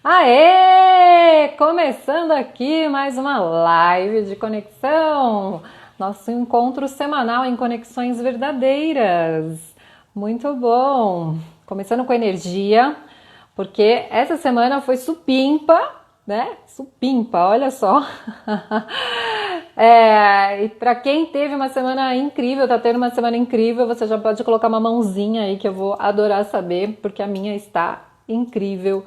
Aê! Começando aqui mais uma live de conexão. Nosso encontro semanal em conexões verdadeiras. Muito bom. Começando com energia, porque essa semana foi supimpa, né? Supimpa, olha só. E para quem teve uma semana incrível, tá tendo uma semana incrível, você já pode colocar uma mãozinha aí que eu vou adorar saber, porque a minha está incrível.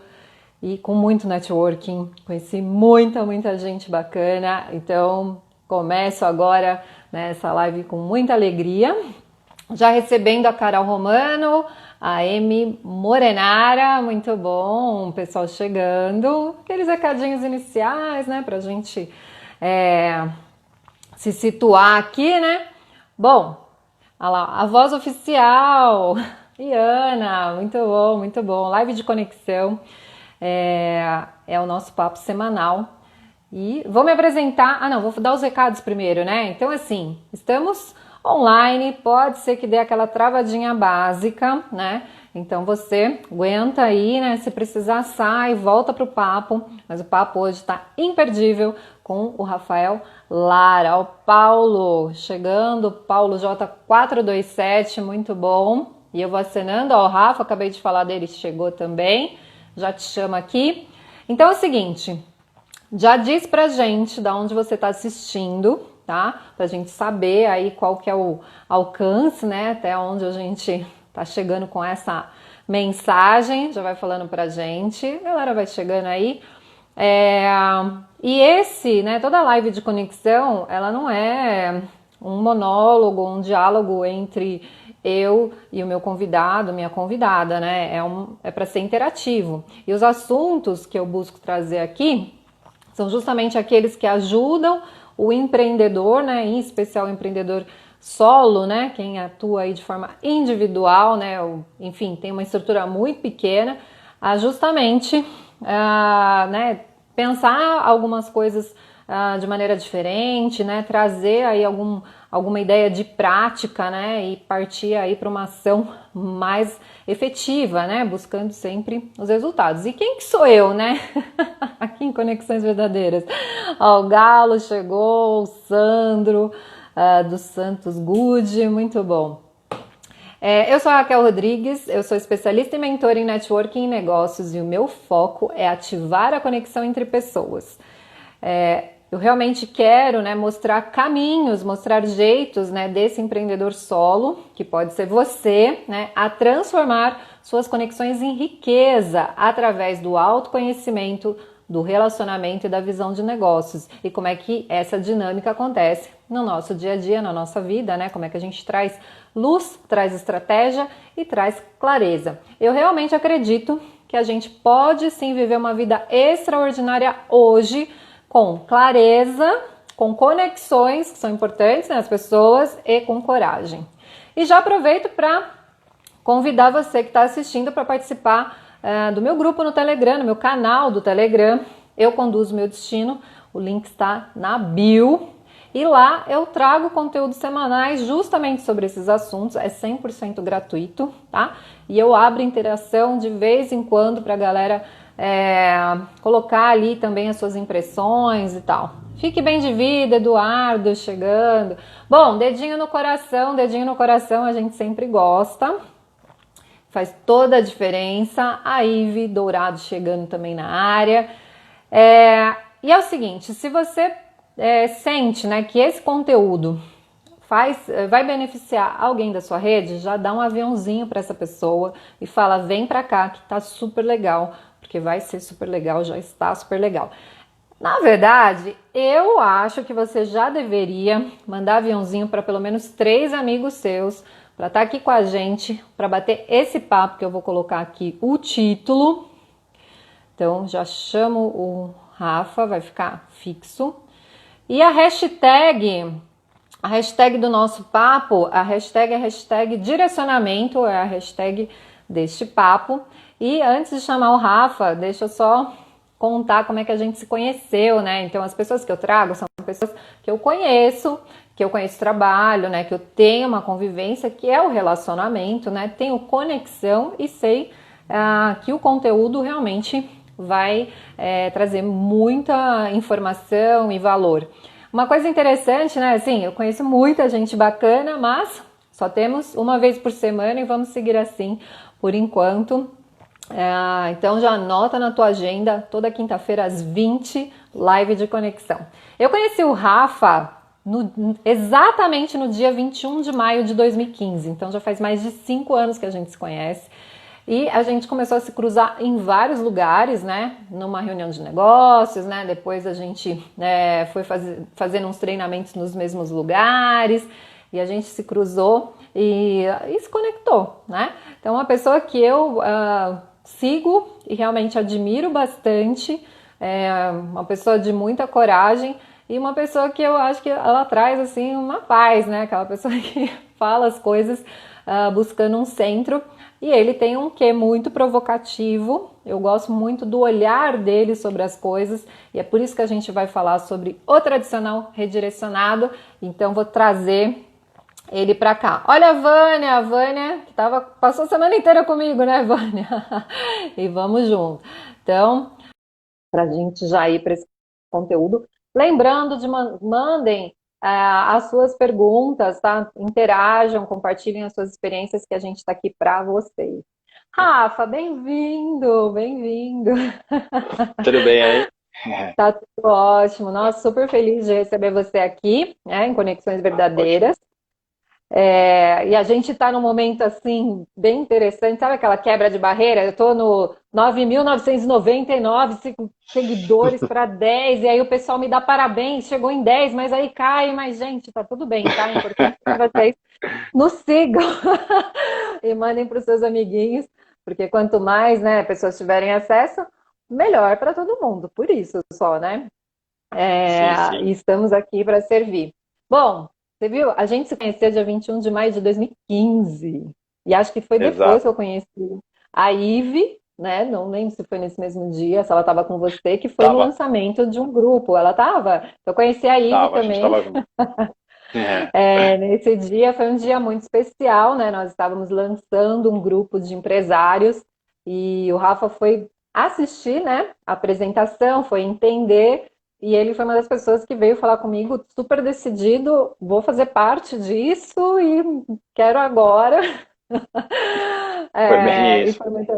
E com muito networking, conheci muita gente bacana, então começo agora nessa live com muita alegria, já recebendo a Carol Romano, a Amy Morenara, muito bom, o pessoal chegando, aqueles recadinhos iniciais, né, pra gente se situar aqui, né, bom, olha lá, a voz oficial, Iana, muito bom, live de conexão. É o nosso papo semanal. E vou me apresentar. Vou dar os recados primeiro, né? Então, assim, estamos online, pode ser que dê aquela travadinha básica, né? Então você aguenta aí, né? Se precisar, sai, volta pro papo. Mas o papo hoje tá imperdível com o Rafael Lara. O Paulo chegando, Paulo J427, muito bom. E eu vou acenando, ó, o Rafa, acabei de falar dele, chegou também. Já te chamo aqui. Então é o seguinte, já diz pra gente da onde você tá assistindo, tá? Pra gente saber aí qual que é o alcance, né? Até onde a gente tá chegando com essa mensagem. Já vai falando pra gente. A galera vai chegando aí. E esse, né? Toda live de conexão, ela não é um monólogo, um diálogo entre eu e o meu convidado, minha convidada, né? É para ser interativo. E os assuntos que eu busco trazer aqui são justamente aqueles que ajudam o empreendedor, né? Em especial o empreendedor solo, né? Quem atua aí de forma individual, né? Enfim, tem uma estrutura muito pequena, a justamente, né? Pensar algumas coisas de maneira diferente, né? Trazer aí alguma ideia de prática, né? E partir aí para uma ação mais efetiva, né? Buscando sempre os resultados. E quem que sou eu, né? Aqui em Conexões Verdadeiras. Ó, o Galo chegou, o Sandro do Santos Good, muito bom. Eu sou a Raquel Rodrigues, eu sou especialista e mentora em networking e negócios e o meu foco é ativar a conexão entre pessoas. Eu realmente quero, né, mostrar caminhos, mostrar jeitos, né, desse empreendedor solo, que pode ser você, né, a transformar suas conexões em riqueza através do autoconhecimento, do relacionamento e da visão de negócios. E como é que essa dinâmica acontece no nosso dia a dia, na nossa vida, né? Como é que a gente traz luz, traz estratégia e traz clareza. Eu realmente acredito que a gente pode sim viver uma vida extraordinária hoje, com clareza, com conexões que são importantes nas pessoas e com coragem. E já aproveito para convidar você que está assistindo para participar do meu grupo no Telegram, no meu canal do Telegram. Eu conduzo meu destino, o link está na bio. E lá eu trago conteúdos semanais justamente sobre esses assuntos, é 100% gratuito, tá? E eu abro interação de vez em quando para a galera colocar ali também as suas impressões e tal. Fique bem de vida, Eduardo chegando. Bom, dedinho no coração a gente sempre gosta. Faz toda a diferença. A Ive Dourado chegando também na área. E é o seguinte, se você sente, né, que esse conteúdo vai beneficiar alguém da sua rede, já dá um aviãozinho para essa pessoa e fala, vem para cá que tá super legal, porque vai ser super legal, já está super legal. Na verdade, eu acho que você já deveria mandar aviãozinho para pelo menos 3 amigos seus, para estar aqui com a gente, para bater esse papo que eu vou colocar aqui o título. Então, já chamo o Rafa, vai ficar fixo. E a hashtag do nosso papo, a hashtag é a hashtag direcionamento, é a hashtag deste papo. E antes de chamar o Rafa, deixa eu só contar como é que a gente se conheceu, né? Então, as pessoas que eu trago são pessoas que eu conheço o trabalho, né? Que eu tenho uma convivência, que é o relacionamento, né? Tenho conexão e sei que o conteúdo realmente vai trazer muita informação e valor. Uma coisa interessante, né? Assim, eu conheço muita gente bacana, mas só temos uma vez por semana e vamos seguir assim por enquanto. Então já anota na tua agenda, toda quinta-feira às 20, live de conexão. Eu conheci o Rafa exatamente no dia 21 de maio de 2015, então já faz mais de 5 anos que a gente se conhece. E a gente começou a se cruzar em vários lugares, né? Numa reunião de negócios, né? Depois a gente foi fazendo uns treinamentos nos mesmos lugares e a gente se cruzou e se conectou, né? Então, uma pessoa que eu sigo e realmente admiro bastante, uma pessoa de muita coragem e uma pessoa que eu acho que ela traz assim uma paz, né? Aquela pessoa que fala as coisas buscando um centro. E ele tem um quê muito provocativo, eu gosto muito do olhar dele sobre as coisas, e é por isso que a gente vai falar sobre o tradicional redirecionado, então vou trazer ele para cá. Olha a Vânia que passou a semana inteira comigo, né, Vânia? E vamos junto. Então, para a gente já ir para esse conteúdo, lembrando de mandem as suas perguntas, tá? Interajam, compartilhem as suas experiências que a gente está aqui para vocês. Rafa, bem-vindo, bem-vindo. Tudo bem aí? Tá tudo ótimo. Nossa, super feliz de receber você aqui, né, em Conexões Ótimo. Verdadeiras. E a gente está num momento assim bem interessante, sabe aquela quebra de barreira? Eu estou no 9.999 seguidores para 10, e aí o pessoal me dá parabéns, chegou em 10, mas aí cai, mas gente, tá tudo bem, tá? É importante que vocês nos sigam e mandem para os seus amiguinhos, porque quanto mais, né, pessoas tiverem acesso, melhor para todo mundo, por isso só, né? Sim, sim. E estamos aqui para servir. Bom, você viu? A gente se conheceu dia 21 de maio de 2015. E quinze. E acho que foi depois que Exato. eu conheci a Ive, né? Não lembro se foi nesse mesmo dia, se ela estava com você, que foi no Tava, lançamento de um grupo. Ela estava? Eu conheci a Ive tava, a gente também. tava junto. É, Nesse dia foi um dia muito especial, né? Nós estávamos lançando um grupo de empresários e o Rafa foi assistir, né, a apresentação, foi entender e ele foi uma das pessoas que veio falar comigo super decidido, vou fazer parte disso e quero agora. foi bem E isso. foi muito.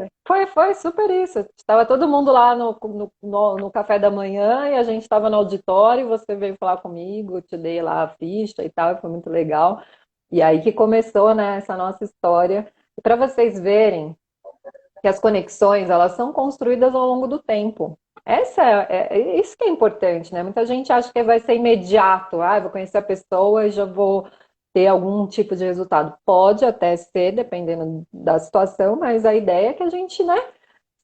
Foi super isso. Estava todo mundo lá no café da manhã e a gente estava no auditório. Você veio falar comigo, te dei lá a ficha e tal, e foi muito legal. E aí que começou, né, essa nossa história. E para vocês verem que as conexões elas são construídas ao longo do tempo. Isso que é importante, né? Muita gente acha que vai ser imediato. Vou conhecer a pessoa e já vou ter algum tipo de resultado. Pode até ser, dependendo da situação, mas a ideia é que a gente, né,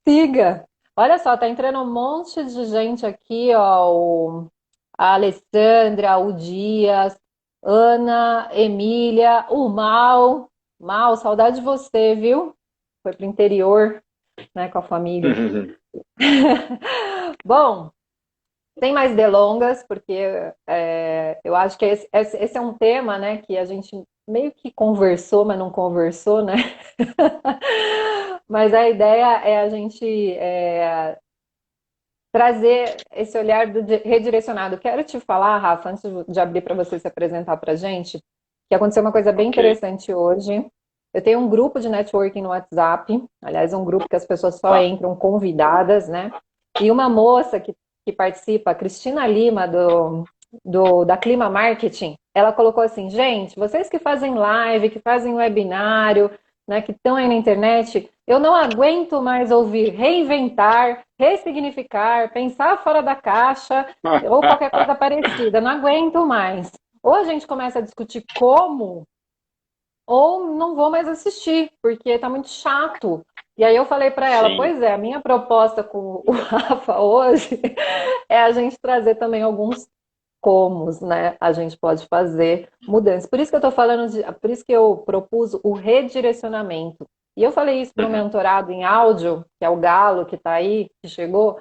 siga. Olha só, tá entrando um monte de gente aqui, ó. A Alessandra, o Dias, Ana, Emília, o Mal. Mal, saudade de você, viu? Foi pro interior, né, com a família. Bom, sem mais delongas, porque eu acho que esse é um tema, né, que a gente meio que conversou, mas não conversou, né? Mas a ideia é a gente trazer esse olhar redirecionado. Quero te falar, Rafa, antes de abrir para você se apresentar para a gente, que aconteceu uma coisa bem Ok. interessante hoje. Eu tenho um grupo de networking no WhatsApp, aliás, é um grupo que as pessoas só Tá. entram convidadas, né? E uma moça que participa, a Cristina Lima, da Clima Marketing, ela colocou assim, gente, vocês que fazem live, que fazem webinário, né, que estão aí na internet, eu não aguento mais ouvir reinventar, ressignificar, pensar fora da caixa ou qualquer coisa parecida. Não aguento mais. Ou a gente começa a discutir como, ou não vou mais assistir, porque está muito chato. E aí eu falei para ela, Sim. pois é, a minha proposta com o Rafa hoje é a gente trazer também alguns comos, né, a gente pode fazer mudanças. Por isso que eu estou falando por isso que eu propus o redirecionamento. E eu falei isso para o Uhum. mentorado em áudio, que é o Galo, que está aí, que chegou,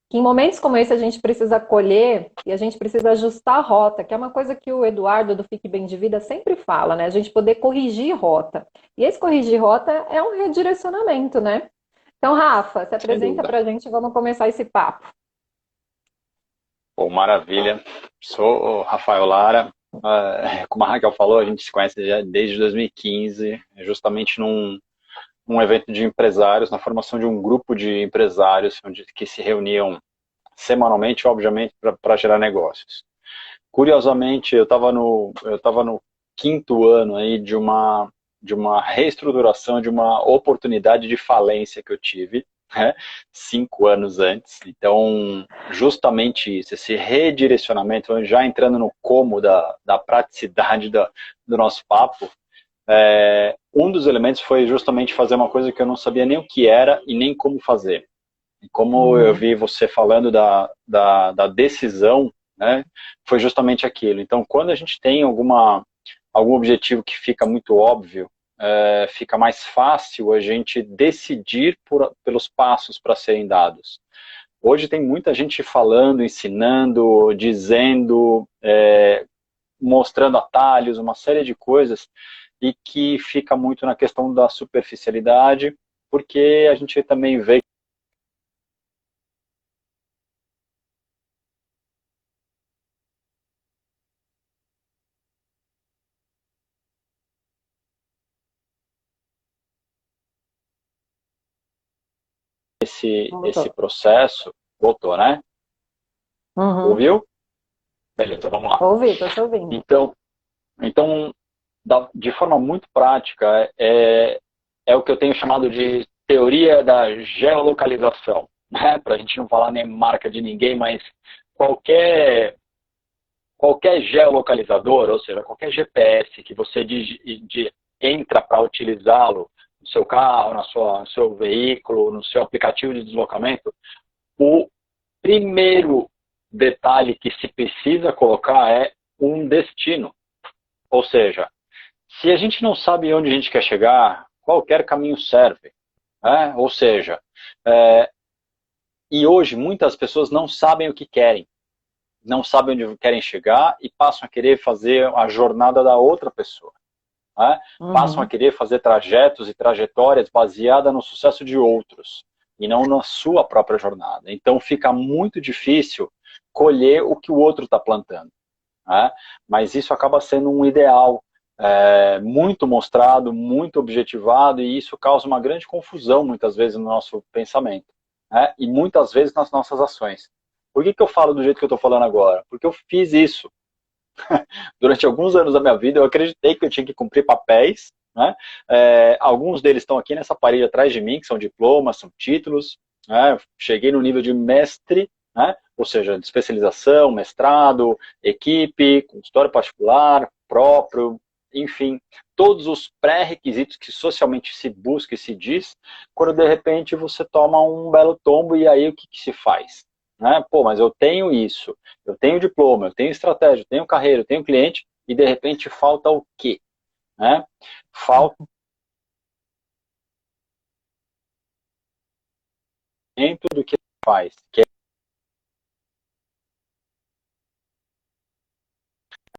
que em momentos como esse a gente precisa colher e a gente precisa ajustar a rota, que é uma coisa que o Eduardo do Fique Bem de Vida sempre fala, né? A gente poder corrigir rota. E esse corrigir rota é um redirecionamento, né? Então, Rafa, se sem apresenta dúvida. para a gente e vamos começar esse papo. Bom, maravilha. Sou o Rafael Lara. Como a Raquel falou, a gente se conhece já desde 2015, justamente num evento de empresários, na formação de um grupo de empresários que se reuniam semanalmente, obviamente, para gerar negócios. Curiosamente, eu estava no quinto ano aí de uma reestruturação, de uma oportunidade de falência que eu tive, né, 5 anos antes. Então, justamente isso, esse redirecionamento, já entrando no como da praticidade do nosso papo, um dos elementos foi justamente fazer uma coisa que eu não sabia nem o que era e nem como fazer. E como eu Uhum. vi você falando da decisão, né, foi justamente aquilo. Então, quando a gente tem algum objetivo que fica muito óbvio, fica mais fácil a gente decidir pelos passos para serem dados. Hoje tem muita gente falando, ensinando, dizendo, mostrando atalhos, uma série de coisas, e que fica muito na questão da superficialidade, porque a gente também vê esse Voltou. processo. Voltou, né? Uhum. Ouviu? Beleza, vamos lá. Ouvi, tô te ouvindo. Então, de forma muito prática, é o que eu tenho chamado de teoria da geolocalização, né? Para a gente não falar nem marca de ninguém, mas qualquer, qualquer geolocalizador, ou seja, qualquer GPS que você entra para utilizá-lo no seu carro, no seu veículo, no seu aplicativo de deslocamento, o primeiro detalhe que se precisa colocar é um destino. Ou seja, se a gente não sabe onde a gente quer chegar, qualquer caminho serve. Né? Ou seja, e hoje muitas pessoas não sabem o que querem, não sabem onde querem chegar e passam a querer fazer a jornada da outra pessoa. Né? Passam a Uhum. querer fazer trajetos e trajetórias baseadas no sucesso de outros e não na sua própria jornada. Então fica muito difícil colher o que o outro está plantando. Né? Mas isso acaba sendo um ideal muito mostrado, muito objetivado, e isso causa uma grande confusão muitas vezes no nosso pensamento, né? E muitas vezes nas nossas ações. Por que eu falo do jeito que eu estou falando agora? Porque eu fiz isso. Durante alguns anos da minha vida, eu acreditei que eu tinha que cumprir papéis, né? Alguns deles estão aqui nessa parede atrás de mim, que são diplomas, são títulos, né? Cheguei no nível de mestre, né? Ou seja, de especialização, mestrado, equipe, consultório particular, próprio, enfim, todos os pré-requisitos que socialmente se busca e se diz, quando de repente você toma um belo tombo e aí o que se faz? Né? Pô, mas eu tenho isso, eu tenho diploma, eu tenho estratégia, eu tenho carreira, eu tenho cliente, e de repente falta o quê? Né? Falta dentro do que faz. Que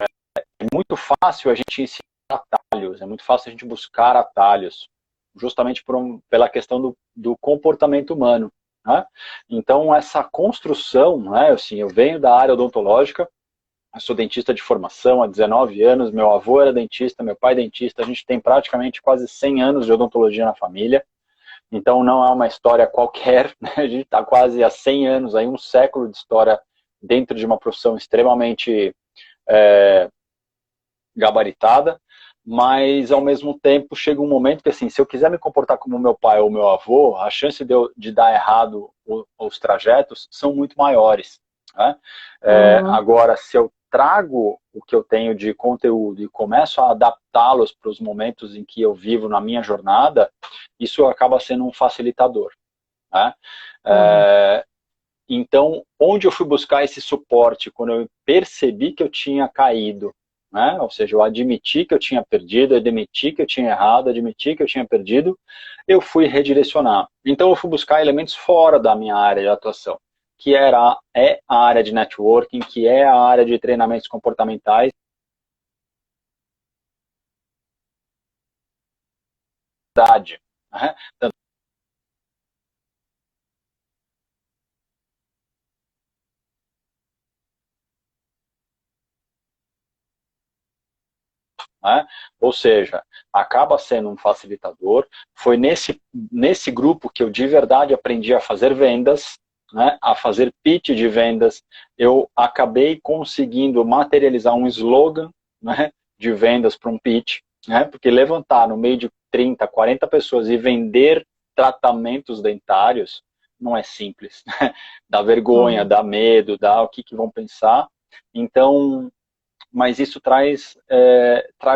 é muito fácil a gente ensinar atalhos, é muito fácil a gente buscar atalhos, justamente pela questão do comportamento humano. Né? Então, essa construção, né, assim, eu venho da área odontológica, eu sou dentista de formação há 19 anos, meu avô era dentista, meu pai é dentista, a gente tem praticamente quase 100 anos de odontologia na família. Então não é uma história qualquer, né? A gente está quase há 100 anos, aí, um século de história dentro de uma profissão extremamente é, gabaritada, mas ao mesmo tempo chega um momento que, assim, se eu quiser me comportar como meu pai ou meu avô, a chance de dar errado os trajetos são muito maiores. Né? Uhum. Agora, se eu trago o que eu tenho de conteúdo e começo a adaptá-los para os momentos em que eu vivo na minha jornada, isso acaba sendo um facilitador. Né? Uhum. Então, onde eu fui buscar esse suporte? Quando eu percebi que eu tinha caído, né? Ou seja, eu admiti que eu tinha perdido, eu admiti que eu tinha errado, admiti que eu tinha perdido, eu fui redirecionar. Então, eu fui buscar elementos fora da minha área de atuação, que é a área de networking, que é a área de treinamentos comportamentais, né? né? Ou seja, acaba sendo um facilitador. Foi nesse grupo que eu de verdade aprendi a fazer vendas, né? A fazer pitch de vendas. Eu acabei conseguindo materializar um slogan, né? De vendas para um pitch, né? Porque levantar no meio de 30, 40 pessoas e vender tratamentos dentários não é simples, né? Dá vergonha, Uhum. dá medo, dá o que vão pensar. Então, mas isso traz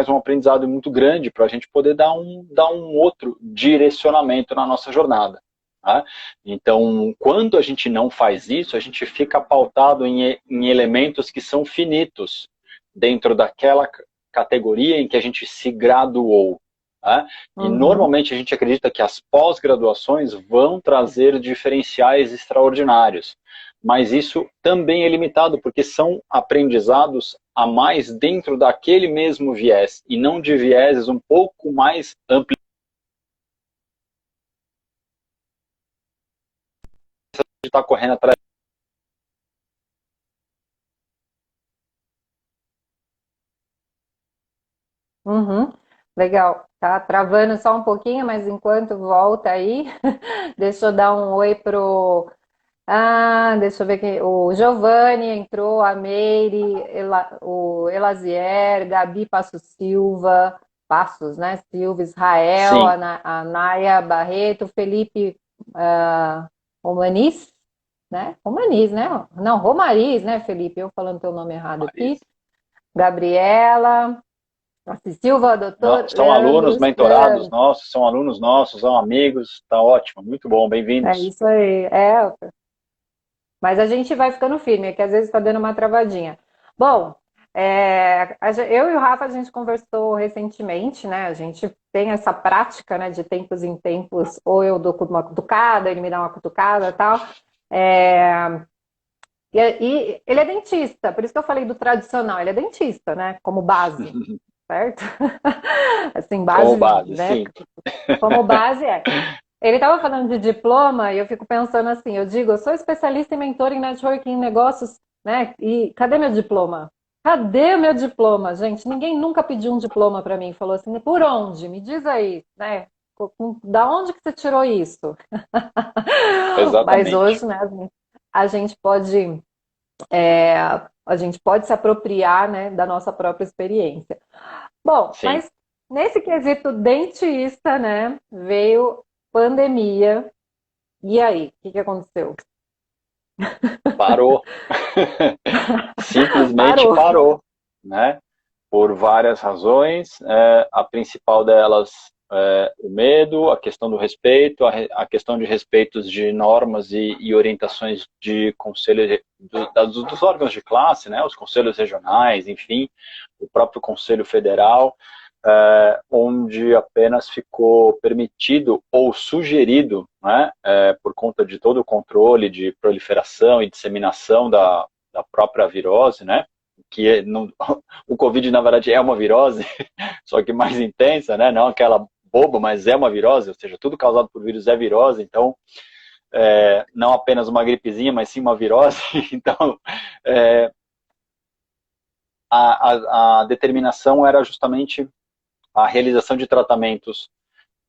um aprendizado muito grande para a gente poder dar um outro direcionamento na nossa jornada. Tá? Então, quando a gente não faz isso, a gente fica pautado em elementos que são finitos dentro daquela categoria em que a gente se graduou. Tá? E Uhum. normalmente a gente acredita que as pós-graduações vão trazer diferenciais extraordinários, mas isso também é limitado, porque são aprendizados a mais dentro daquele mesmo viés, e não de vieses um pouco mais amplos de estar correndo atrás. Uhum. Legal. Tá travando só um pouquinho, mas enquanto volta aí, deixa eu dar um oi pro. Ah, deixa eu ver quem. O Giovanni entrou, a Meire, o Elazier, Gabi Passos Silva, Passos, né? Silva, Israel, Sim, A Naya Barreto, Felipe Romaniz, né? Romaniz, né? Não, Romariz, né, Felipe? Eu falando teu nome errado aqui. Marisa. Gabriela. Assis Silva, doutor São Leandro alunos mentorados Santos. nossos, são alunos nossos, são amigos, tá ótimo, muito bom, É bem-vindos. isso aí. Mas a gente vai ficando firme, é que às vezes está dando uma travadinha. Bom, eu e o Rafa a gente conversou recentemente, né? A gente tem essa prática, né, de tempos em tempos, ou eu dou uma cutucada, ele me dá uma cutucada e tal. É, e ele é dentista, por isso que eu falei do tradicional, ele é dentista, né? Como base, certo? Assim, Como base, base, né? sim. Como base é. Ele estava falando de diploma e eu fico pensando assim, eu digo, eu sou especialista em mentoring, networking, em negócios, né? E cadê meu diploma? Cadê o meu diploma, gente? Ninguém nunca pediu um diploma para mim. Falou assim, por onde? Me diz aí, né? Da onde que você tirou isso? Mas Exatamente, hoje, né, a gente pode, é, a gente pode se apropriar, né, da nossa própria experiência. Bom, sim. mas nesse quesito dentista, né, veio pandemia. E aí, o que que aconteceu? Parou. Simplesmente Parou. parou, né? Por várias razões. A principal delas é o medo, a questão do respeito, a questão de respeitos de normas e orientações de conselhos dos órgãos de classe, né? Os conselhos regionais, enfim, o próprio Conselho Federal, onde apenas ficou permitido ou sugerido, né, por conta de todo o controle de proliferação e disseminação da própria virose, né, não, o Covid, na verdade, é uma virose, só que mais intensa, né, não aquela boba, mas é uma virose, ou seja, tudo causado por vírus é virose, então, não apenas uma gripezinha, mas sim uma virose, então, é, a determinação era justamente a realização de tratamentos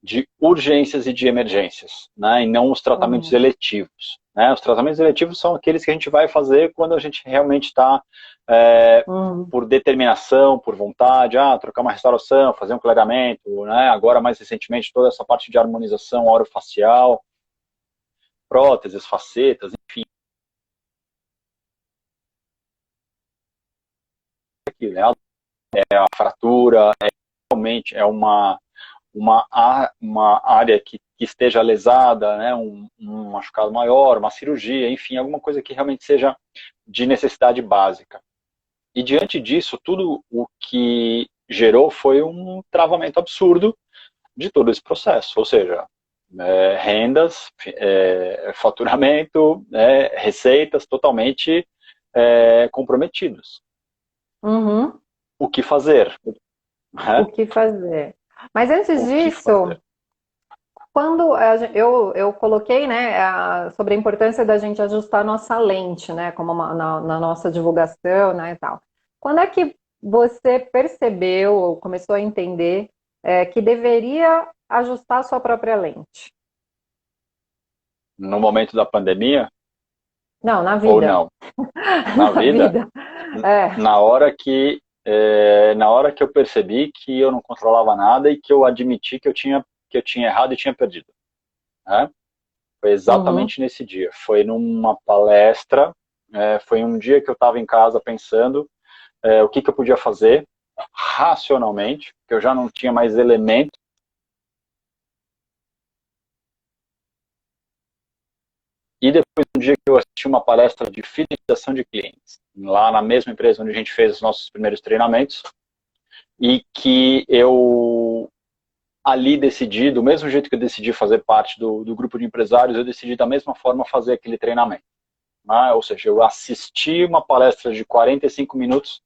de urgências e de emergências, né, e não os tratamentos Uhum, eletivos. Né? Os tratamentos eletivos são aqueles que a gente vai fazer quando a gente realmente está uhum, por determinação, por vontade, trocar uma restauração, fazer um clareamento, né? Agora mais recentemente toda essa parte de harmonização orofacial, próteses, facetas, enfim, aquilo, né? A fratura realmente é uma área que esteja lesada, né, um machucado maior, uma cirurgia, enfim, alguma coisa que realmente seja de necessidade básica. E diante disso, tudo o que gerou foi um travamento absurdo de todo esse processo, ou seja, rendas, faturamento, receitas totalmente comprometidos. uhum. O que fazer? O Né? que fazer? Mas antes O que disso, fazer? quando eu coloquei, né, sobre a importância da gente ajustar a nossa lente, né, como na nossa divulgação, né, e tal. Quando é que você percebeu ou começou a entender que deveria ajustar a sua própria lente? No momento da pandemia, Não, na ou vida. não? Na Na vida, vida. É. na hora que eu percebi que eu não controlava nada e que eu admiti que eu tinha errado e tinha perdido, né? Foi Uhum. exatamente nesse dia. Foi numa palestra, foi um dia que eu estava em casa pensando o que eu podia fazer racionalmente, que eu já não tinha mais elementos. E depois, um dia que eu assisti uma palestra de fidelização de clientes, lá na mesma empresa onde a gente fez os nossos primeiros treinamentos, e que eu ali decidi, do mesmo jeito que eu decidi fazer parte do grupo de empresários, eu decidi da mesma forma fazer aquele treinamento. Né? Ou seja, eu assisti uma palestra de 45 minutos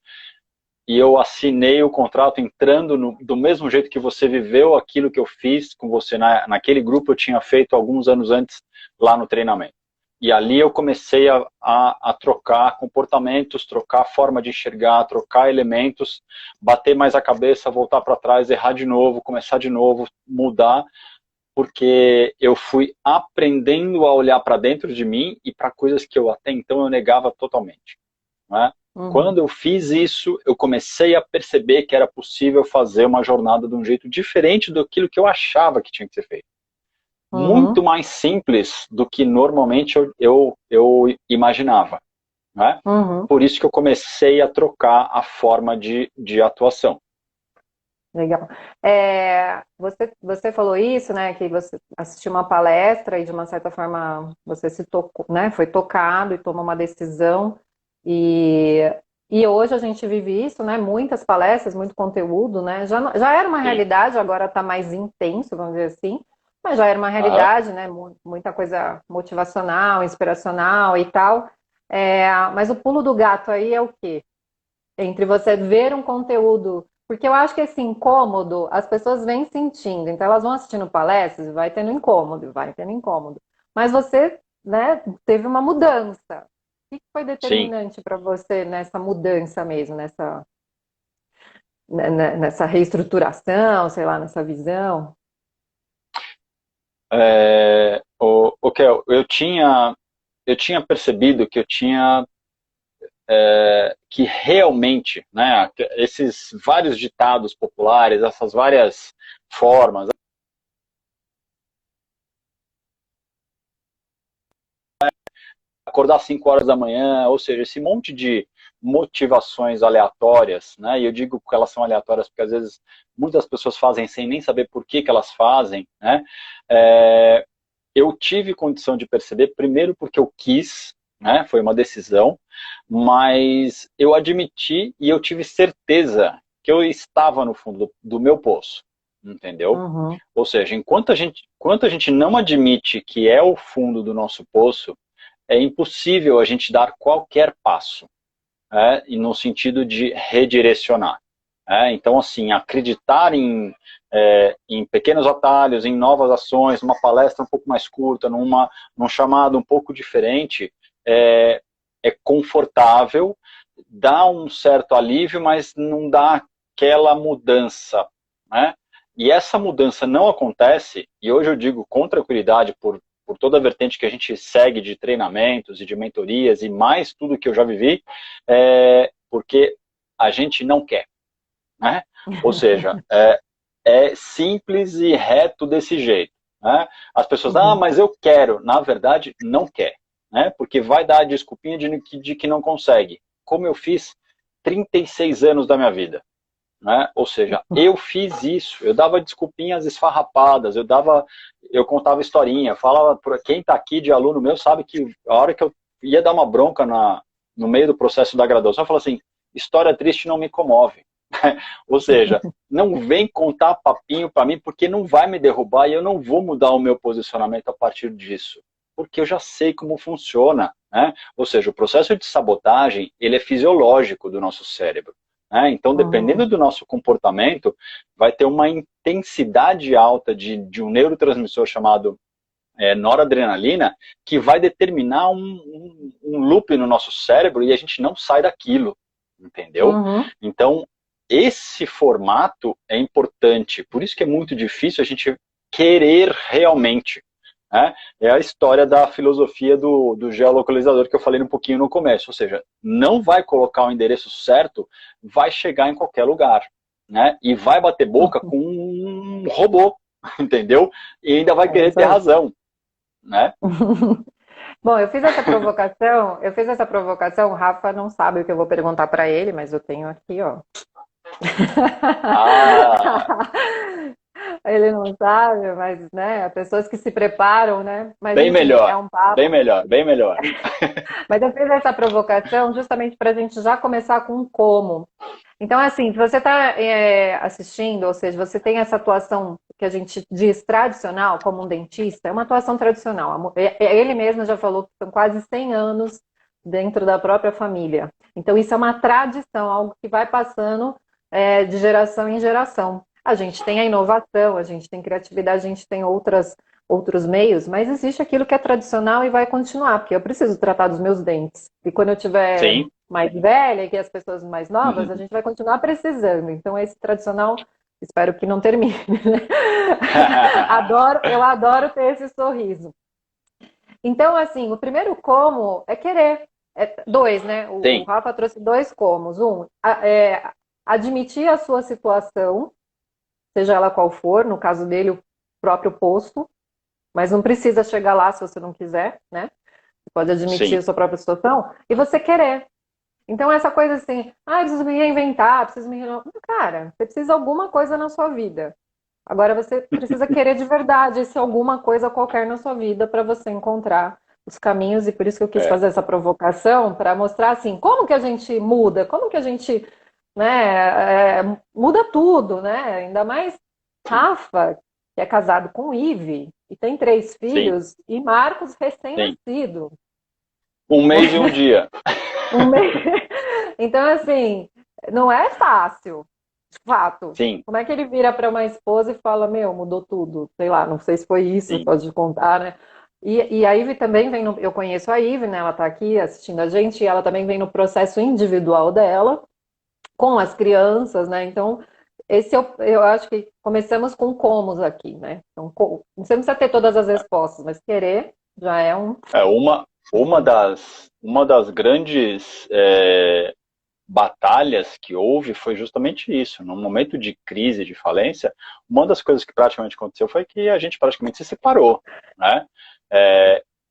e eu assinei o contrato entrando do mesmo jeito que você viveu aquilo que eu fiz com você naquele grupo, eu tinha feito alguns anos antes lá no treinamento. E ali eu comecei a trocar comportamentos, trocar forma de enxergar, trocar elementos, bater mais a cabeça, voltar para trás, errar de novo, começar de novo, mudar, porque eu fui aprendendo a olhar para dentro de mim e para coisas que eu até então eu negava totalmente. Né? Uhum. Quando eu fiz isso, eu comecei a perceber que era possível fazer uma jornada de um jeito diferente daquilo que eu achava que tinha que ser feito. Muito Uhum. mais simples do que normalmente eu imaginava. Né? Uhum. Por isso que eu comecei a trocar a forma de atuação. Legal. Você falou isso, né? Que você assistiu uma palestra e de uma certa forma você se tocou, né? Foi tocado e tomou uma decisão. E, e hoje a gente vive isso, né? Muitas palestras, muito conteúdo, né? Já era uma Sim. realidade, agora está mais intenso, vamos dizer assim, mas já era uma Aham. realidade, né? Muita coisa motivacional, inspiracional e tal. Mas o pulo do gato aí é o quê? Entre você ver um conteúdo, porque eu acho que esse incômodo as pessoas vêm sentindo, então elas vão assistindo palestras, vai tendo incômodo. Mas você, né, teve uma mudança. O que foi Sim. determinante para você nessa mudança mesmo, nessa reestruturação, sei lá, nessa visão? Kel, eu tinha percebido que eu tinha que realmente, né, esses vários ditados populares, essas várias formas, acordar às 5 horas da manhã, ou seja, esse monte de motivações aleatórias, né, e eu digo que elas são aleatórias porque às vezes muitas pessoas fazem sem nem saber por que elas fazem, né, eu tive condição de perceber, primeiro porque eu quis, né, foi uma decisão, mas eu admiti e eu tive certeza que eu estava no fundo do meu poço, entendeu? Uhum, Ou seja, enquanto a gente não admite que é o fundo do nosso poço, é impossível a gente dar qualquer passo, e no sentido de redirecionar. Então, assim, acreditar em pequenos atalhos, em novas ações, numa palestra um pouco mais curta, num chamado um pouco diferente, é, é confortável, dá um certo alívio, mas não dá aquela mudança. Né? E essa mudança não acontece, e hoje eu digo com tranquilidade, por toda a vertente que a gente segue de treinamentos e de mentorias e mais tudo que eu já vivi, porque a gente não quer. Né? Ou seja, é simples e reto desse jeito. Né? As pessoas, uhum, mas eu quero. Na verdade, não quer. Né? Porque vai dar a desculpinha de que não consegue. Como eu fiz 36 anos da minha vida. Né? Ou seja, eu fiz isso, eu dava desculpinhas esfarrapadas, eu contava historinha, falava, quem está aqui de aluno meu sabe que a hora que eu ia dar uma bronca no meio do processo da graduação, eu falava assim, história triste não me comove. Ou seja, não vem contar papinho para mim porque não vai me derrubar e eu não vou mudar o meu posicionamento a partir disso, porque eu já sei como funciona. Né? Ou seja, o processo de sabotagem ele é fisiológico do nosso cérebro. Então, dependendo uhum, do nosso comportamento, vai ter uma intensidade alta de um neurotransmissor chamado noradrenalina, que vai determinar um loop no nosso cérebro e a gente não sai daquilo. entendeu? Uhum. Então, esse formato é importante, por isso que é muito difícil a gente querer realmente, né? É a história da filosofia do geolocalizador que eu falei um pouquinho no começo, ou seja, não vai colocar o endereço certo, vai chegar em qualquer lugar, né? E vai bater boca com um robô, entendeu? E ainda vai É querer isso ter aí. razão, né? Bom, eu fiz essa provocação, o Rafa não sabe o que eu vou perguntar para ele, mas eu tenho aqui, ó. Ah, Ele não sabe, mas, né, pessoas que se preparam, né? Mas, bem enfim, é melhor, um bem papo. melhor, bem melhor. Mas eu fiz essa provocação justamente para a gente já começar com um como. Então, assim, se você está assistindo, ou seja, você tem essa atuação que a gente diz tradicional, como um dentista, é uma atuação tradicional. Ele mesmo já falou que são quase 100 anos dentro da própria família. Então, isso é uma tradição, algo que vai passando de geração em geração. A gente tem a inovação, a gente tem criatividade, a gente tem outros meios, mas existe aquilo que é tradicional e vai continuar, porque eu preciso tratar dos meus dentes. E quando eu tiver Sim. mais velha e que as pessoas mais novas, a gente vai continuar precisando. Então, esse tradicional, espero que não termine. Eu adoro ter esse sorriso. Então, assim, o primeiro como é querer. É dois, né? O Sim, Rafa trouxe dois comos. Admitir a sua situação, seja ela qual for, no caso dele, o próprio posto, mas não precisa chegar lá se você não quiser, né? Você pode admitir sim. a sua própria situação e você querer. Então, essa coisa assim, preciso me reinventar, preciso me renovar. Cara, você precisa de alguma coisa na sua vida. Agora você precisa querer de verdade esse alguma coisa qualquer na sua vida para você encontrar os caminhos, e por isso que eu quis É, fazer essa provocação, para mostrar assim, como que a gente muda, como que a gente, né, muda tudo, né? Ainda mais Rafa, que é casado com Ive e tem três sim, filhos, e Marcos sim. recém-nascido. Um mês e um dia. Um mês. Então, assim, não é fácil, de fato. Sim, Como é que ele vira para uma esposa e fala, meu, mudou tudo? Sei lá, não sei se foi isso, sim. pode contar, né? E a Ive também vem no. Eu conheço a Ive, né? Ela está aqui assistindo a gente, e ela também vem no processo individual dela, com as crianças, né? Então, eu acho que começamos com comos aqui, né? Então, você não precisa ter todas as respostas, mas querer já é um. É uma das grandes batalhas que houve foi justamente isso. No momento de crise, de falência, uma das coisas que praticamente aconteceu foi que a gente praticamente se separou, né?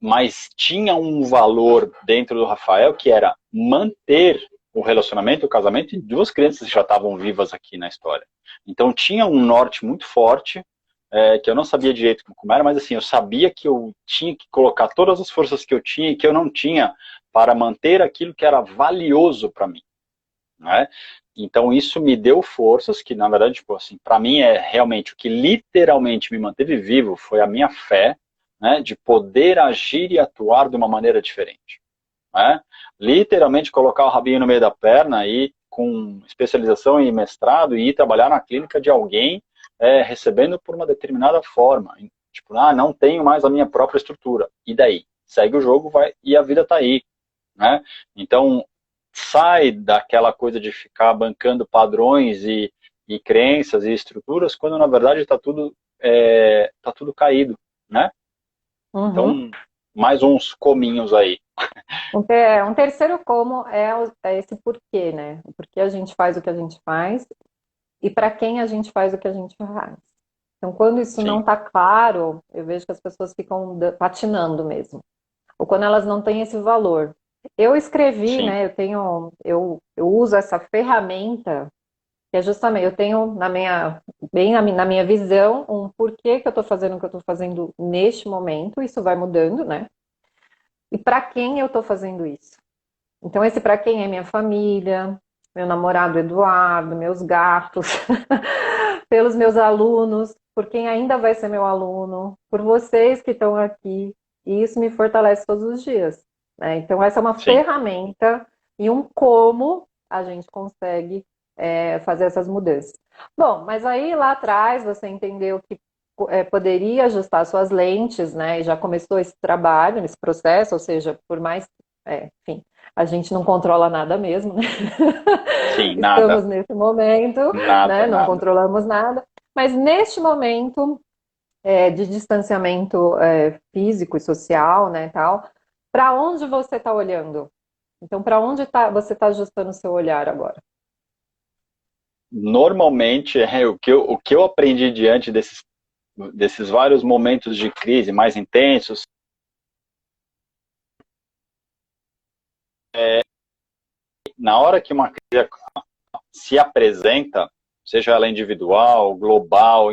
Mas tinha um valor dentro do Rafael que era manter o relacionamento, o casamento, e duas crianças já estavam vivas aqui na história. Então tinha um norte muito forte, que eu não sabia direito como era, mas assim, eu sabia que eu tinha que colocar todas as forças que eu tinha e que eu não tinha para manter aquilo que era valioso para mim, né? Então isso me deu forças que, na verdade, tipo assim, para mim é realmente o que literalmente me manteve vivo foi a minha fé, né, de poder agir e atuar de uma maneira diferente, né? Literalmente colocar o rabinho no meio da perna e com especialização e mestrado e ir trabalhar na clínica de alguém recebendo por uma determinada forma. Tipo, não tenho mais a minha própria estrutura. E daí? Segue o jogo, vai e a vida está aí, né? Então, sai daquela coisa de ficar bancando padrões e crenças e estruturas, quando na verdade tá tudo caído, né? Uhum. Então, mais uns cominhos aí. Um terceiro como é esse porquê, né? O porquê a gente faz o que a gente faz e para quem a gente faz o que a gente faz. Então, quando isso não Sim, está claro, eu vejo que as pessoas ficam patinando mesmo, ou quando elas não têm esse valor. Eu escrevi, sim, né? Eu uso essa ferramenta que é justamente eu tenho na minha visão um porquê que eu estou fazendo o que eu estou fazendo neste momento. Isso vai mudando, né? E para quem eu estou fazendo isso? Então, esse para quem é minha família, meu namorado Eduardo, meus gatos, pelos meus alunos, por quem ainda vai ser meu aluno, por vocês que estão aqui. E isso me fortalece todos os dias, né? Então, essa é uma sim, ferramenta e um como a gente consegue fazer essas mudanças. Bom, mas aí lá atrás você entendeu que poderia ajustar suas lentes, né? E já começou esse trabalho, nesse processo, ou seja, por mais enfim, a gente não controla nada mesmo, né? Sim, nada, Estamos nesse momento, né? nada, Não nada. controlamos nada, mas neste momento de distanciamento físico e social, né, tal, para onde você está olhando? Então, para onde você está ajustando o seu olhar agora? Normalmente, o que eu aprendi diante desses vários momentos de crise mais intensos, na hora que uma crise se apresenta, seja ela individual, global,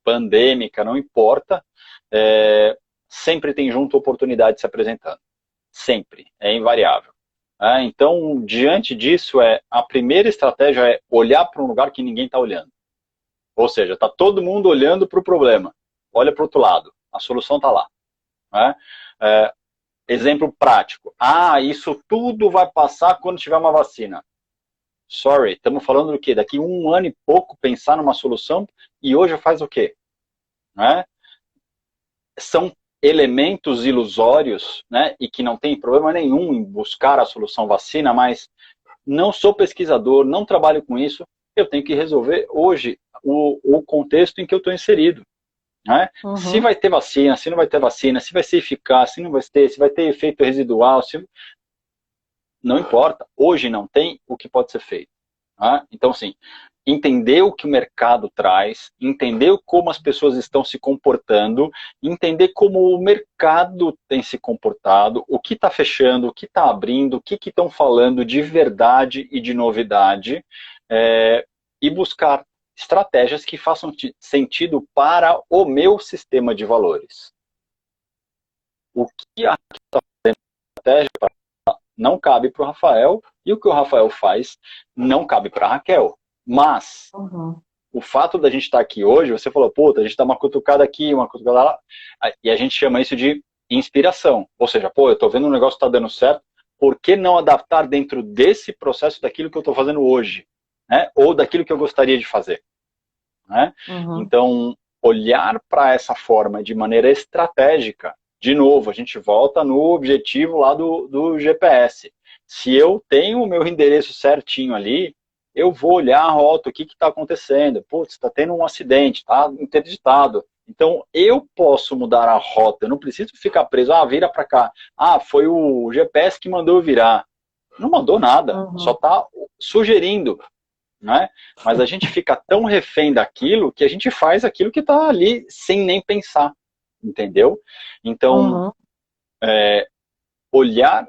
pandêmica, não importa, sempre tem junto oportunidade se apresentando. Sempre, é invariável. Então, diante disso, a primeira estratégia é olhar para um lugar que ninguém está olhando. Ou seja, está todo mundo olhando para o problema. Olha para o outro lado, a solução está lá. Né? Exemplo prático. Isso tudo vai passar quando tiver uma vacina. Sorry, estamos falando do quê? Daqui 1 ano e pouco pensar numa solução e hoje faz o quê? Né? São elementos ilusórios, né? E que não tem problema nenhum em buscar a solução vacina, mas não sou pesquisador, não trabalho com isso, eu tenho que resolver hoje o contexto em que eu estou inserido. Né? Se Uhum, vai ter vacina, se não vai ter vacina, se vai ser eficaz, se não vai ter, se vai ter efeito residual, não importa. Hoje não tem o que pode ser feito. Né? Então, assim, entender o que o mercado traz, entender como as pessoas estão se comportando, entender como o mercado tem se comportado, o que está fechando, o que está abrindo, o que estão falando de verdade e de novidade, e buscar estratégias que façam sentido para o meu sistema de valores. O que a estratégia não cabe para o Rafael e o que o Rafael faz não cabe para a Raquel. Mas uhum. o fato da gente estar aqui hoje, você falou, puta, a gente dá uma cutucada aqui, uma cutucada lá, e a gente chama isso de inspiração. Ou seja, eu estou vendo um negócio que está dando certo, por que não adaptar dentro desse processo daquilo que eu estou fazendo hoje? Né? Ou daquilo que eu gostaria de fazer? Né? Uhum. Então, olhar para essa forma de maneira estratégica, de novo, a gente volta no objetivo lá do GPS. Se eu tenho o meu endereço certinho ali, eu vou olhar a rota, o que está acontecendo. Putz, está tendo um acidente, está interditado. Então, eu posso mudar a rota, eu não preciso ficar preso, vira para cá. Foi o GPS que mandou eu virar. Não mandou nada, só Uhum. está sugerindo, né? Mas a gente fica tão refém daquilo que a gente faz aquilo que está ali sem nem pensar, entendeu? Então, Uhum. olhar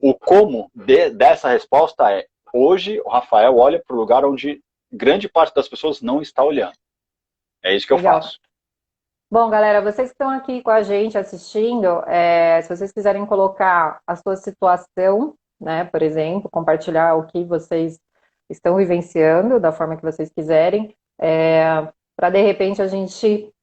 o como dessa resposta hoje o Rafael olha para o lugar onde grande parte das pessoas não está olhando. É isso que eu Legal. faço. Bom, galera, vocês que estão aqui com a gente assistindo, se vocês quiserem colocar a sua situação, né, por exemplo, compartilhar o que vocês estão vivenciando da forma que vocês quiserem, para de repente a gente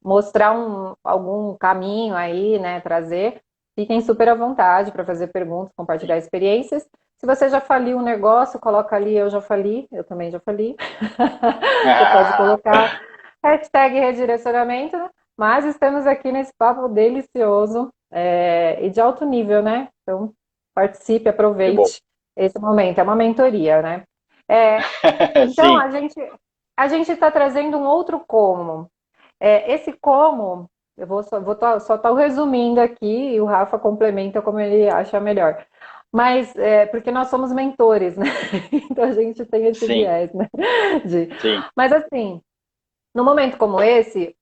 mostrar algum caminho aí, né, trazer, fiquem super à vontade para fazer perguntas, compartilhar experiências. Se você já faliu um negócio, coloca ali, eu já fali, eu também já fali. Você pode colocar hashtag redirecionamento, né? Mas estamos aqui nesse papo delicioso e de alto nível, né? Então, participe, Que bom. aproveite esse momento. É uma mentoria, né? É, então, Sim, a gente está trazendo um outro como. Esse como, eu só estar resumindo aqui e o Rafa complementa como ele acha melhor. Mas, porque nós somos mentores, né? Então a gente tem esse sim, viés, né? De- sim, Mas assim, no momento como esse,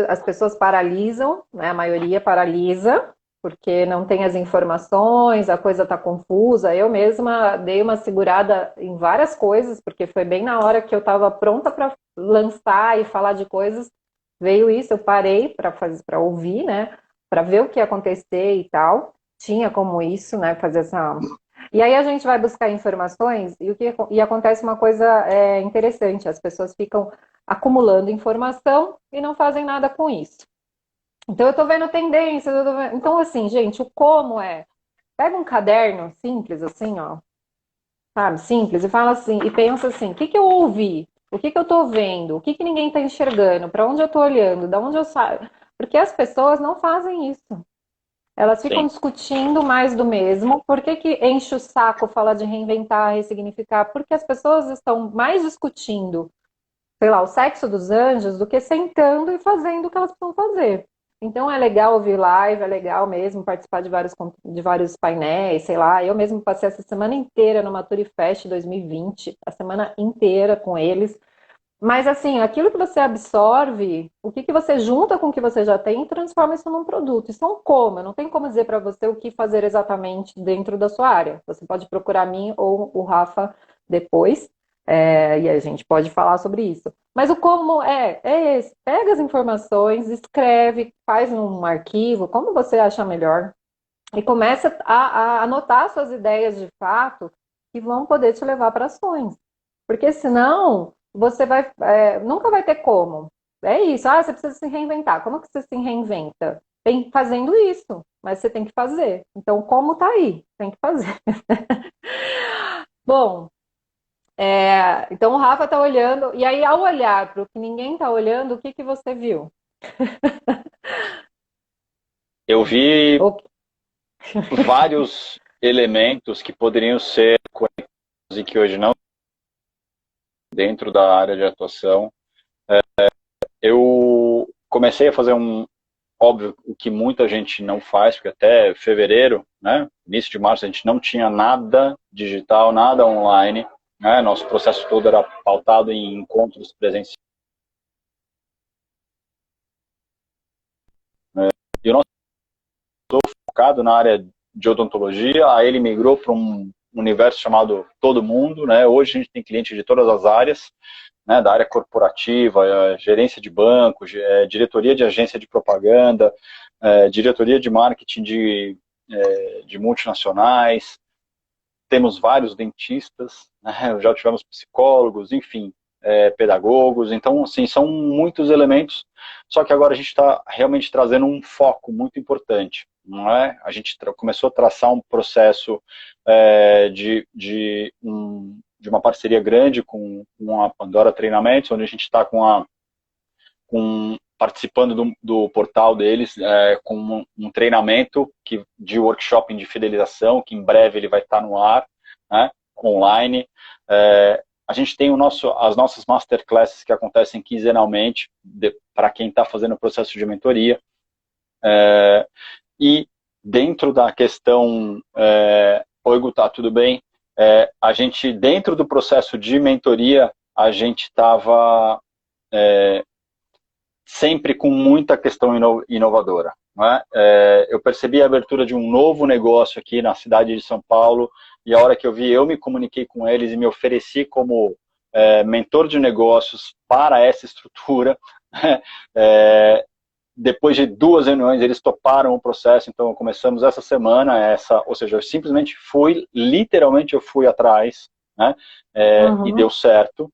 as pessoas paralisam, né? A maioria paralisa, porque não tem as informações, a coisa está confusa. Eu mesma dei uma segurada em várias coisas, porque foi bem na hora que eu estava pronta para lançar e falar de coisas, veio isso, eu parei para ouvir, né? Para ver o que ia acontecer e tal. Tinha como isso, né? Fazer essa. E aí a gente vai buscar informações e acontece uma coisa interessante. As pessoas ficam acumulando informação e não fazem nada com isso. Então eu estou vendo tendências, então assim, gente, o como pega um caderno simples assim, ó, sabe, simples e fala assim, e pensa assim, o que que eu ouvi? O que que eu estou vendo? O que que ninguém está enxergando? Para onde eu estou olhando? Da onde eu saio? Porque as pessoas não fazem isso. Elas ficam sim. discutindo mais do mesmo. Por que que enche o saco falar de reinventar, ressignificar? Porque as pessoas estão mais discutindo, sei lá, o sexo dos anjos do que sentando e fazendo o que elas precisam fazer. Então é legal ouvir live, é legal mesmo participar de vários painéis, sei lá. Eu mesmo passei essa semana inteira no Maturifest 2020, a semana inteira com eles. Mas assim, aquilo que você absorve, o que que você junta com o que você já tem e transforma isso num produto. Isso não como, eu não tenho como dizer para você o que fazer exatamente dentro da sua área. Você pode procurar mim ou o Rafa depois, e a gente pode falar sobre isso. Mas o como é esse. Pega as informações, escreve, faz num arquivo, como você acha melhor, e começa a anotar suas ideias de fato que vão poder te levar para ações. Porque senão você vai, nunca vai ter como. É isso, você precisa se reinventar. Como que você se reinventa? Fazendo isso, mas você tem que fazer. Então, como tá aí? Tem que fazer. Bom, então o Rafa tá olhando, e aí ao olhar para o que ninguém tá olhando, o que que você viu? Eu vi O- vários elementos que poderiam ser e que hoje não dentro da área de atuação. Eu comecei a fazer óbvio, o que muita gente não faz, porque até fevereiro, né, início de março, a gente não tinha nada digital, nada online, né, nosso processo todo era pautado em encontros presenciais. E o nosso focado na área de odontologia, aí ele migrou para um universo chamado Todo Mundo, né, hoje a gente tem cliente de todas as áreas, né, da área corporativa, gerência de banco, diretoria de agência de propaganda, diretoria de marketing de multinacionais, temos vários dentistas, né, já tivemos psicólogos, enfim, pedagogos, então, assim, são muitos elementos, só que agora a gente está realmente trazendo um foco muito importante, não é? A gente começou a traçar um processo de uma parceria grande com a Pandora Treinamentos, onde a gente está participando do portal deles com um treinamento de workshop de fidelização, que em breve ele vai estar no ar, né, online. A gente tem as nossas masterclasses que acontecem quinzenalmente para quem está fazendo o processo de mentoria. E dentro da questão, oi Gutá, tudo bem? A gente, dentro do processo de mentoria, a gente estava sempre com muita questão inovadora. Não é? Eu percebi a abertura de um novo negócio aqui na cidade de São Paulo, e a hora que eu vi, eu me comuniquei com eles e me ofereci como mentor de negócios para essa estrutura. Depois de 2 reuniões, eles toparam o processo, então começamos essa semana, ou seja, eu simplesmente literalmente eu fui atrás, né, e Uhum. deu certo.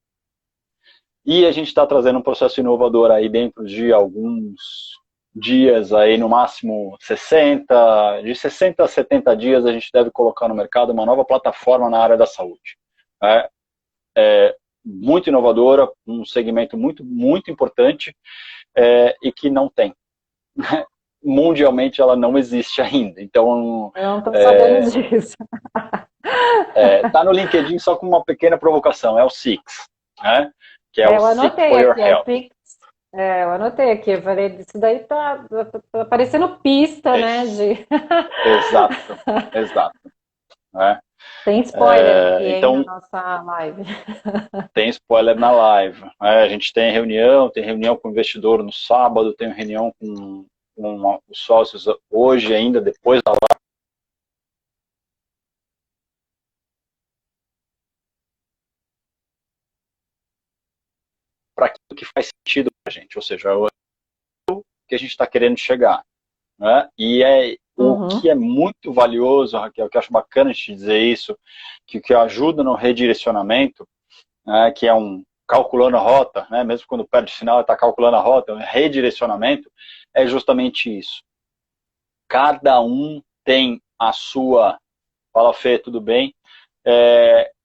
E a gente está trazendo um processo inovador aí dentro de alguns dias, aí no máximo 60, de 60 a 70 dias a gente deve colocar no mercado uma nova plataforma na área da saúde. Muito inovadora, um segmento muito, muito importante e que não tem. Mundialmente ela não existe ainda. Então, Eu não estou sabendo disso. tá no LinkedIn só com uma pequena provocação, é o Six, né? Que é o Eu Seek anotei for Your aqui, Health. eu anotei aqui, eu falei, isso daí tá parecendo pista, né? Exato, exato. Né? Tem spoiler aqui, hein, na Então, nossa live. tem spoiler na live. A gente tem reunião com o investidor no sábado, tem reunião com os sócios hoje ainda, depois da live. Para aquilo que faz sentido para a gente, ou seja, o que a gente está querendo chegar. Né? E o Uhum. que é muito valioso, Raquel, que eu acho bacana a gente dizer isso, que o que ajuda no redirecionamento, né, que é calculando a rota, né, mesmo quando perde o sinal, está calculando a rota, redirecionamento, é justamente isso. Cada um tem a sua, fala Fê, tudo bem?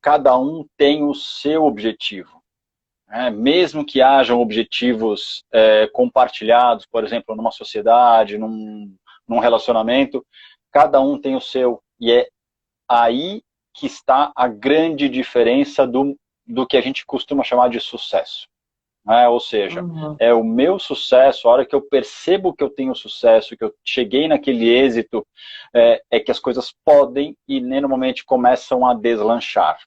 Cada um tem o seu objetivo. Mesmo que hajam objetivos compartilhados, por exemplo, numa sociedade, num relacionamento, cada um tem o seu. E é aí que está a grande diferença do que a gente costuma chamar de sucesso. Né? Ou seja, Uhum. é o meu sucesso, a hora que eu percebo que eu tenho sucesso, que eu cheguei naquele êxito, é que as coisas podem e normalmente começam a deslanchar.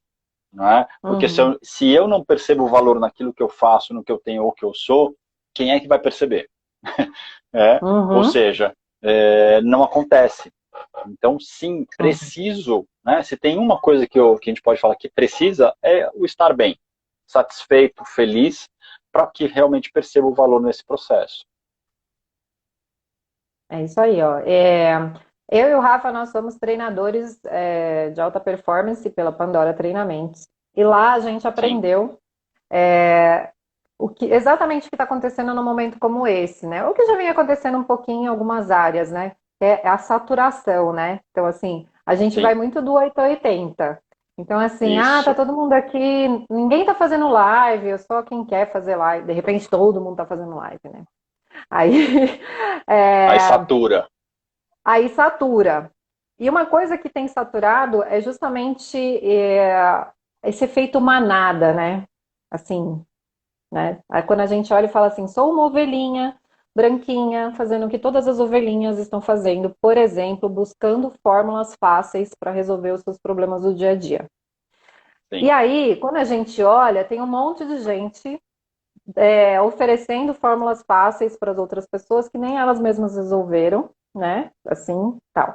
Não é? Porque Uhum. se eu não percebo o valor naquilo que eu faço, no que eu tenho ou que eu sou, quem é que vai perceber? Ou Uhum. seja, não acontece. Então, sim, Uhum. preciso, né? Se tem uma coisa que a gente pode falar que precisa, é o estar bem, satisfeito, feliz, para que realmente perceba o valor nesse processo. É isso aí, ó. Eu e o Rafa, nós somos treinadores, de alta performance pela Pandora Treinamentos. E lá a gente Sim, aprendeu exatamente o que está acontecendo num momento como esse, né? O que já vem acontecendo um pouquinho em algumas áreas, né? É a saturação, né? Então, assim, a gente sim, vai muito do 880. Então, assim, tá isso. todo mundo aqui, ninguém tá fazendo live, só quem quer fazer live. De repente, todo mundo tá fazendo live, né? Aí, Aí é, satura. aí satura. E uma coisa que tem saturado é justamente esse efeito manada, né? Assim, né? Aí quando a gente olha e fala assim, sou uma ovelhinha branquinha, fazendo o que todas as ovelhinhas estão fazendo, por exemplo, buscando fórmulas fáceis para resolver os seus problemas do dia a dia. E Sim, aí, quando a gente olha, tem um monte de gente oferecendo fórmulas fáceis para as outras pessoas que nem elas mesmas resolveram, né? Assim, tal.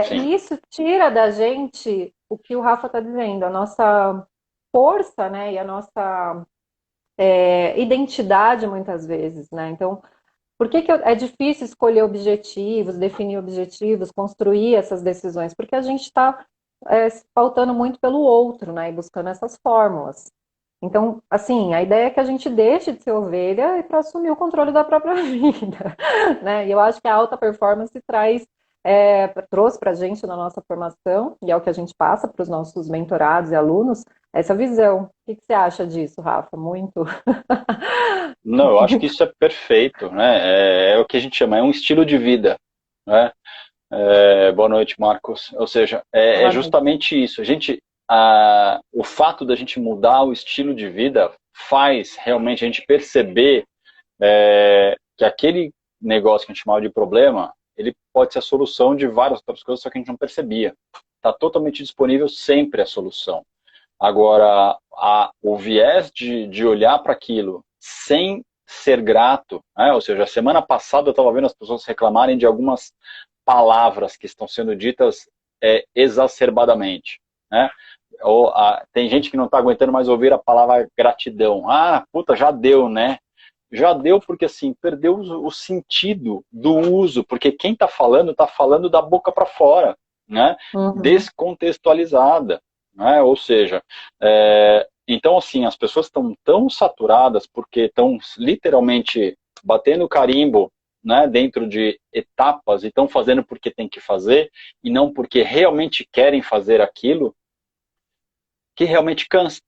sim. E isso tira da gente o que o Rafa está dizendo, a nossa força, né? E a nossa identidade muitas vezes, né? Então, por que é difícil escolher objetivos, definir objetivos, construir essas decisões? Porque a gente está se pautando muito pelo outro, né? E buscando essas fórmulas. Então, assim, a ideia é que a gente deixe de ser ovelha e para assumir o controle da própria vida, né? E eu acho que a alta performance trouxe para a gente na nossa formação, e é o que a gente passa para os nossos mentorados e alunos, essa visão. O que você acha disso, Rafa? Muito. Não, eu acho que isso é perfeito, né? É o que a gente chama, é um estilo de vida, né? Boa noite, Marcos. Ou seja, é Boa noite. justamente isso. O fato da gente mudar o estilo de vida faz realmente a gente perceber que aquele negócio que a gente chamava de problema, ele pode ser a solução de várias outras coisas, só que a gente não percebia. Está totalmente disponível sempre a solução. Agora, o viés de olhar para aquilo sem ser grato, né? Ou seja, a semana passada eu estava vendo as pessoas reclamarem de algumas palavras que estão sendo ditas exacerbadamente, né? Tem gente que não está aguentando mais ouvir a palavra gratidão. Ah, puta, já deu, né? Já deu porque assim perdeu o sentido do uso, porque quem está falando da boca para fora, né? Uhum. Descontextualizada, né? Ou seja, então assim as pessoas estão tão saturadas porque estão literalmente batendo carimbo, né? Dentro de etapas e estão fazendo porque tem que fazer e não porque realmente querem fazer aquilo, que realmente cansa,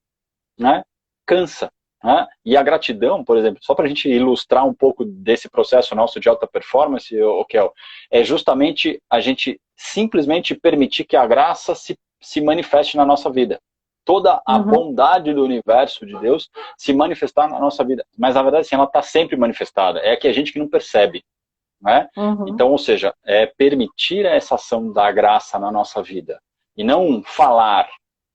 né? Cansa. Né? E a gratidão, por exemplo, só para a gente ilustrar um pouco desse processo nosso de alta performance, o Kel, é justamente a gente simplesmente permitir que a graça se manifeste na nossa vida. Toda a Uhum. bondade do universo de Deus se manifestar na nossa vida. Mas na verdade, assim, ela está sempre manifestada. É que a gente que não percebe. Né? Uhum. Então, ou seja, é permitir essa ação da graça na nossa vida. E não falar,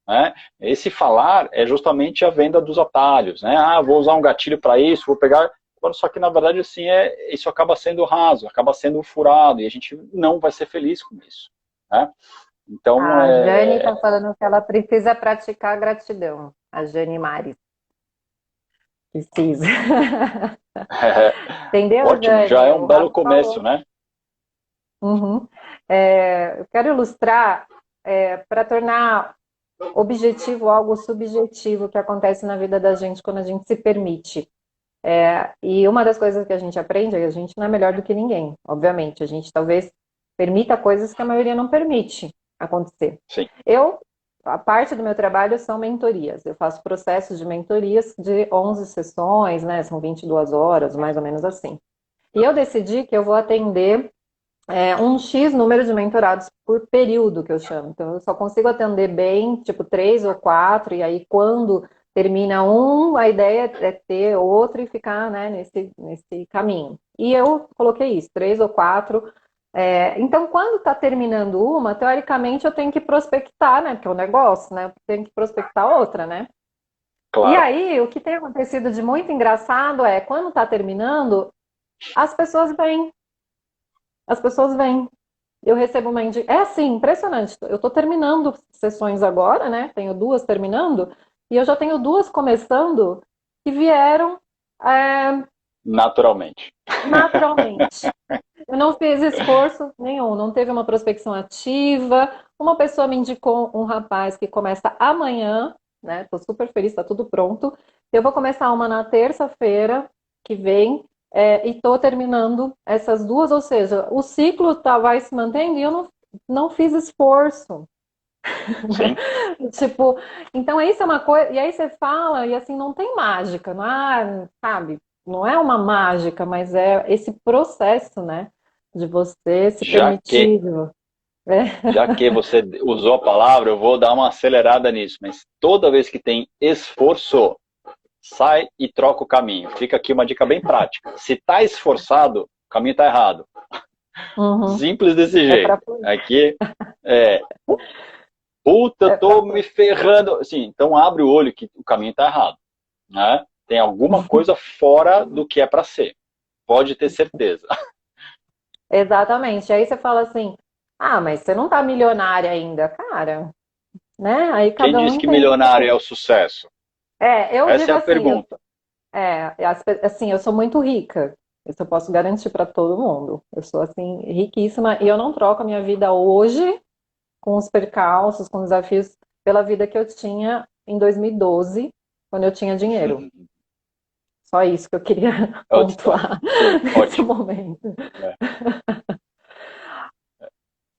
né? Esse falar é justamente a venda dos atalhos, né? Ah, vou usar um gatilho para isso, vou pegar. Só que na verdade assim isso acaba sendo raso, acaba sendo furado e a gente não vai ser feliz com isso, né? Então A Jane está falando que ela precisa praticar gratidão. A Jane Mari precisa. Entendeu, ótimo, já é Jane? um O belo Rafa começo, falou. né? Uhum. Eu quero ilustrar para tornar objetivo algo subjetivo que acontece na vida da gente quando a gente se permite. E uma das coisas que a gente aprende é que a gente não é melhor do que ninguém, obviamente. A gente talvez permita coisas que a maioria não permite acontecer. Sim, A parte do meu trabalho são mentorias. Eu faço processos de mentorias de 11 sessões, né? São 22 horas, mais ou menos assim. E eu decidi que eu vou atender um X número de mentorados por período, que eu chamo. Então, eu só consigo atender bem, tipo, 3 ou 4, e aí quando termina um, a ideia é ter outro e ficar, né, nesse caminho. E eu coloquei isso, 3 ou 4. Então, quando está terminando uma, teoricamente eu tenho que prospectar, né, porque é um negócio, né, eu tenho que prospectar outra, né? E Claro. aí, o que tem acontecido de muito engraçado é, quando está terminando, as pessoas vêm, as pessoas vêm. Eu recebo uma indicação. É assim, impressionante. Eu estou terminando sessões agora, né? Tenho 2 terminando, e eu já tenho 2 começando que vieram é, Naturalmente. naturalmente. Eu não fiz esforço nenhum, não teve uma prospecção ativa. Uma pessoa me indicou um rapaz que começa amanhã, né? Estou super feliz, está tudo pronto. Eu vou começar uma na terça-feira que vem, e estou terminando essas 2, ou seja, o ciclo vai se mantendo e eu não fiz esforço, né? Sim. Tipo, então isso é uma coisa, e aí você fala, e assim, não tem mágica, não sabe? Não é uma mágica, mas é esse processo, né? De você se Já que, permitir. É, já que você usou a palavra, eu vou dar uma acelerada nisso. Mas toda vez que tem esforço, sai e troca o caminho. Fica aqui uma dica bem prática. Se está esforçado, o caminho está errado. uhum, Simples desse é jeito. para fluir. Aqui, é, puta, É pra tô me fluir. ferrando. Assim, então abre o olho que o caminho está errado. Né? Tem alguma coisa fora do que é para ser. Pode ter certeza. Exatamente. Aí você fala assim, ah, mas você não tá milionária ainda, cara, né? Aí Quem cada um diz que entende. milionário é o sucesso? Eu Essa digo é a assim, pergunta. assim, eu sou muito rica. Isso eu posso garantir para todo mundo. Eu sou assim riquíssima e eu não troco a minha vida hoje com os percalços, com os desafios pela vida que eu tinha em 2012, quando eu tinha dinheiro. Só isso que eu queria Outra história. pontuar Sim, nesse ótimo. momento. É,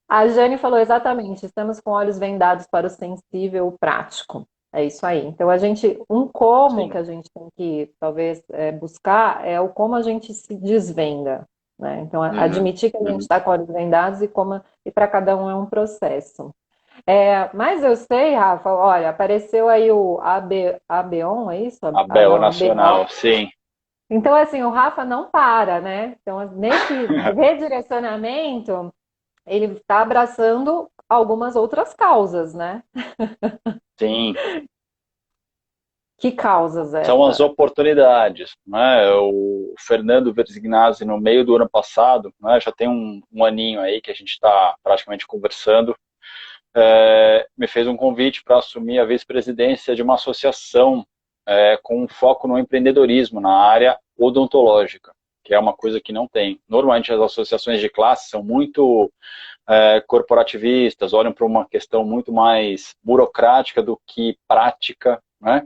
A Jane falou exatamente, estamos com olhos vendados para o sensível, o prático. É isso aí. Então, um como que sim. a gente tem que, talvez, buscar é o como a gente se desvenda, né? Então, Uhum, admitir que a gente uhum. está com olhos vendados e para cada um é um processo. Mas eu sei, Rafa, olha, apareceu aí o Abeon, é isso? A Ah, Bel não, ABO. Nacional, sim. Então, assim, o Rafa não para, né? Então, nesse redirecionamento, ele está abraçando algumas outras causas, né? Sim, Que causas são as essa? oportunidades. Né? O Fernando Verzignazzi, no meio do ano passado, né, já tem um aninho aí que a gente está praticamente conversando, me fez um convite para assumir a vice-presidência de uma associação com um foco no empreendedorismo na área odontológica, que é uma coisa que não tem. Normalmente as associações de classe são muito corporativistas, olham para uma questão muito mais burocrática do que prática, né?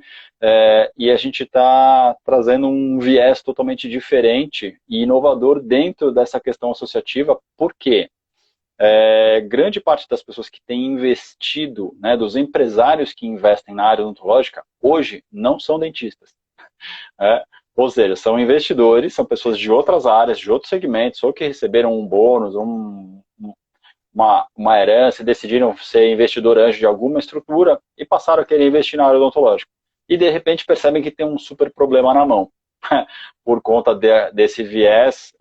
E a gente está trazendo um viés totalmente diferente e inovador dentro dessa questão associativa. Por quê? Grande parte das pessoas que têm investido, né, dos empresários que investem na área odontológica, hoje não são dentistas. É, ou seja, são investidores, são pessoas de outras áreas, de outros segmentos, ou que receberam um bônus, uma herança, decidiram ser investidor anjo de alguma estrutura e passaram a querer investir na área odontológica. E de repente percebem que tem um super problema na mão, por conta desse viés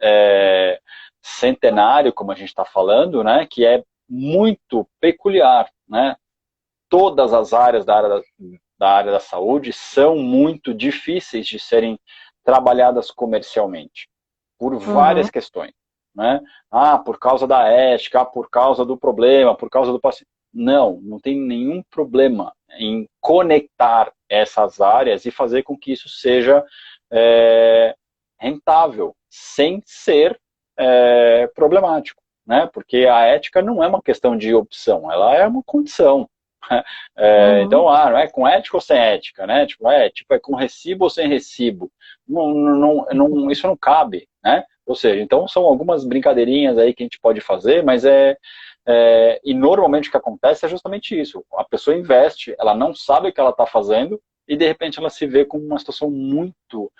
centenário, como a gente está falando, né, que é muito peculiar. Né? Todas as áreas da área da saúde são muito difíceis de serem trabalhadas comercialmente, por Uhum, várias questões. Né? Por causa da ética, por causa do problema, por causa do paciente. Não, não tem nenhum problema em conectar essas áreas e fazer com que isso seja rentável, sem ser problemático. Né? Porque a ética não é uma questão de opção, ela é uma condição. uhum, Então, não é com ética ou sem ética, né? Tipo, é com recibo ou sem recibo. Isso não cabe, né? Ou seja, então são algumas brincadeirinhas aí que a gente pode fazer, mas e normalmente o que acontece é justamente isso. A pessoa investe, ela não sabe o que ela está fazendo e de repente ela se vê com uma situação muito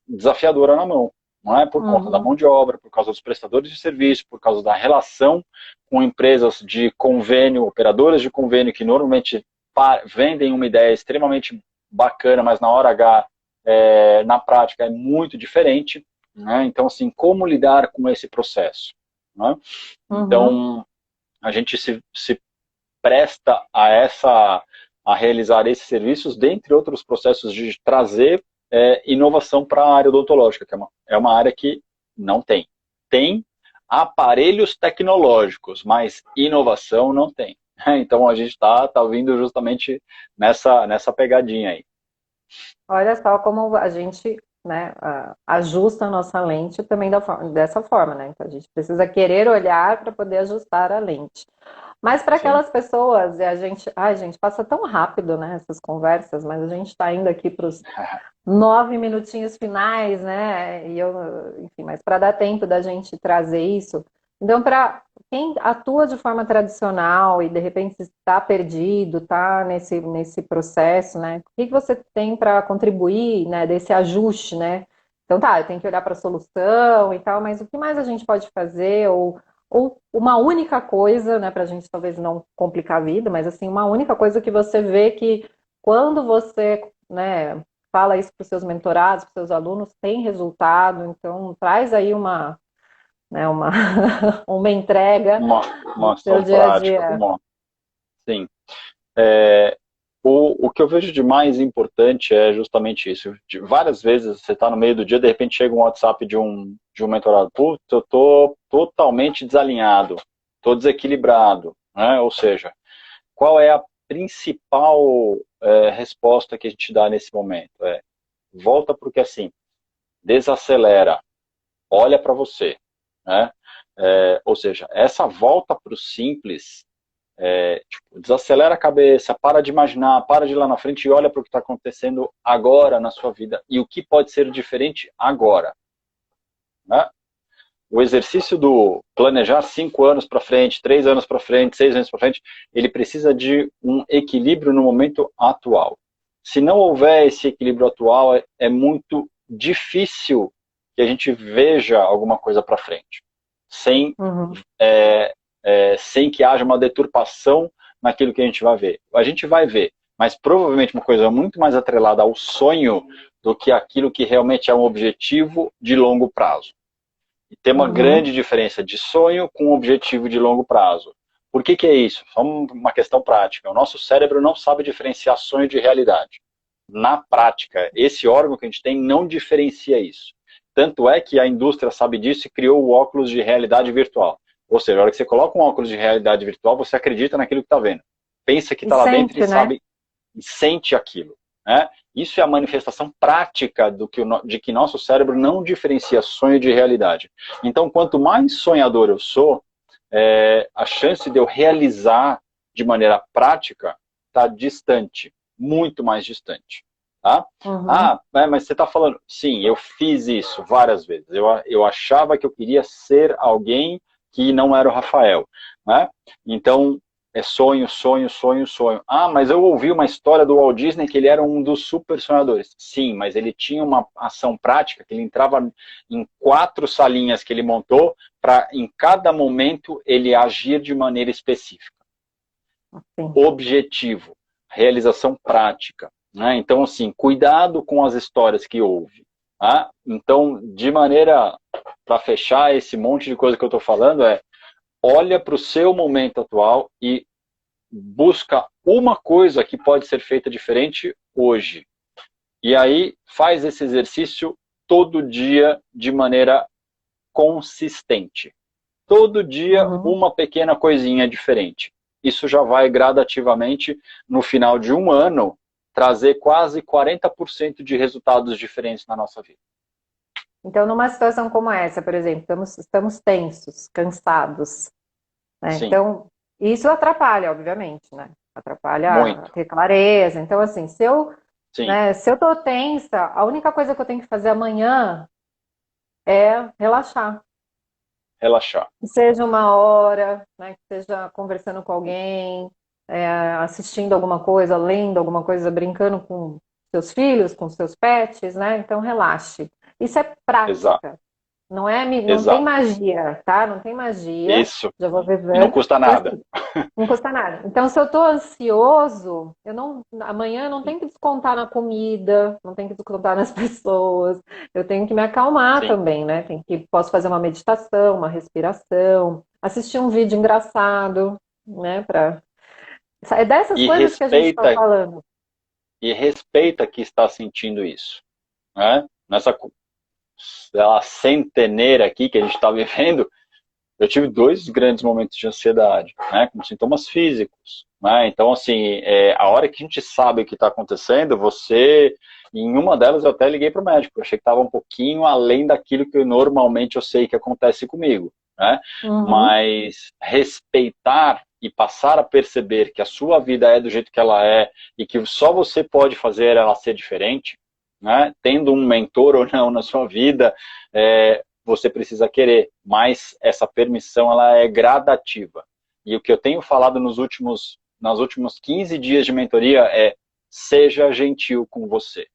desafiadora na mão. não é por conta da Uhum. mão de obra, por causa dos prestadores de serviço, por causa da relação com empresas de convênio, operadoras de convênio, que normalmente vendem uma ideia extremamente bacana, mas na hora H, na prática, é muito diferente. Né? Então, assim, como lidar com esse processo? Né? Uhum. Então, a gente se presta a realizar esses serviços, dentre outros processos de trazer inovação para a área odontológica, que é uma área que não tem. Tem aparelhos tecnológicos, mas inovação não tem. Então a gente tá vindo justamente nessa pegadinha aí. Olha só como a gente, né, ajusta a nossa lente também dessa forma, né? Então a gente precisa querer olhar para poder ajustar a lente. Mas para Sim. aquelas pessoas, e a gente, ai, gente, passa tão rápido, né, essas conversas, mas a gente está indo aqui para os 9 minutinhos finais, né? E eu, enfim, mas para dar tempo da gente trazer isso. Então, para quem atua de forma tradicional e de repente está perdido, está nesse processo, né? O que você tem para contribuir, né, desse ajuste, né? Então tá, eu tenho que olhar para a solução e tal, mas o que mais a gente pode fazer? Ou uma única coisa, né, para a gente talvez não complicar a vida, mas assim, uma única coisa que você vê que quando você, né, fala isso para os seus mentorados, para os seus alunos, tem resultado, então traz aí né, uma, uma entrega Uma do seu ação dia a prática, dia. vamos lá. Sim. É, o que eu vejo de mais importante é justamente isso. Várias vezes você está no meio do dia, de repente chega um WhatsApp de um mentorado. Putz, eu estou totalmente desalinhado, estou desequilibrado. Né? Ou seja, qual é a principal resposta que a gente dá nesse momento? Volta para o que é simples, desacelera, olha para você. Né? Ou seja, essa volta para o simples tipo, desacelera a cabeça, para de imaginar, para de ir lá na frente e olha para o que está acontecendo agora na sua vida e o que pode ser diferente agora. Né? O exercício do planejar 5 anos para frente, 3 anos para frente, 6 anos para frente, ele precisa de um equilíbrio no momento atual. Se não houver esse equilíbrio atual, é muito difícil que a gente veja alguma coisa para frente, sem Uhum. sem que haja uma deturpação naquilo que a gente vai ver. A gente vai ver, mas provavelmente uma coisa muito mais atrelada ao sonho do que aquilo que realmente é um objetivo de longo prazo. E tem uma Uhum. grande diferença de sonho com objetivo de longo prazo. Por que é isso? Só uma questão prática. O nosso cérebro não sabe diferenciar sonho de realidade. Na prática, esse órgão que a gente tem não diferencia isso. Tanto é que a indústria sabe disso e criou o óculos de realidade virtual. Ou seja, a hora que você coloca um óculos de realidade virtual, você acredita naquilo que está vendo. Pensa que E está lá dentro e sente, né? sabe e sente aquilo. Né? Isso é a manifestação prática de que nosso cérebro não diferencia sonho de realidade. Então, quanto mais sonhador eu sou, a chance de eu realizar de maneira prática está distante, muito mais distante. Tá? Uhum. Mas você está falando, sim, eu fiz isso várias vezes. Eu achava que eu queria ser alguém que não era o Rafael. Né? Então, é sonho, sonho, sonho, sonho. Mas eu ouvi uma história do Walt Disney que ele era um dos super sonhadores. Sim, mas ele tinha uma ação prática que ele entrava em 4 salinhas que ele montou para, em cada momento, ele agir de maneira específica. Sim. Objetivo, realização prática. Né? Então, assim, cuidado com as histórias que ouve. Tá? Então, de maneira, para fechar esse monte de coisa que eu estou falando, olha para o seu momento atual e busca uma coisa que pode ser feita diferente hoje. E aí faz esse exercício todo dia de maneira consistente. Todo dia Uhum. uma pequena coisinha diferente. Isso já vai gradativamente, no final de um ano, trazer quase 40% de resultados diferentes na nossa vida. Então, numa situação como essa, por exemplo, estamos tensos, cansados, né? Sim, Então, isso atrapalha, obviamente, né? Atrapalha a muito. ter clareza. Então, assim, Sim, né, se eu tô tensa, a única coisa que eu tenho que fazer amanhã é relaxar. relaxar. Que seja uma hora, né, que seja conversando com alguém, assistindo alguma coisa, lendo alguma coisa, brincando com seus filhos, com seus pets, né? Então relaxe. Isso é Exato. prática. Não tem Exato. magia, tá? Não tem magia. Isso. Já vou E não avisando. custa Então, nada. assim, não custa nada. Então, se eu tô ansioso, amanhã eu não tenho que descontar na comida, não tenho que descontar nas pessoas. Eu tenho que me acalmar Sim. também, né? Posso fazer uma meditação, uma respiração, assistir um vídeo engraçado, né? É dessas E coisas que a gente está respeita, falando. e respeita que está sentindo isso. Né? Nessa sei lá, centeneira aqui que a gente está vivendo, eu tive dois grandes momentos de ansiedade, né, com sintomas físicos. Né? Então, assim, a hora que a gente sabe o que está acontecendo, em uma delas eu até liguei para o médico, eu achei que estava um pouquinho além daquilo que normalmente eu sei que acontece comigo. Né? Uhum. Mas respeitar e passar a perceber que a sua vida é do jeito que ela é e que só você pode fazer ela ser diferente, né? Tendo um mentor ou não na sua vida, você precisa querer, mas essa permissão ela é gradativa. E o que eu tenho falado nos últimos 15 dias de mentoria é: seja gentil com você.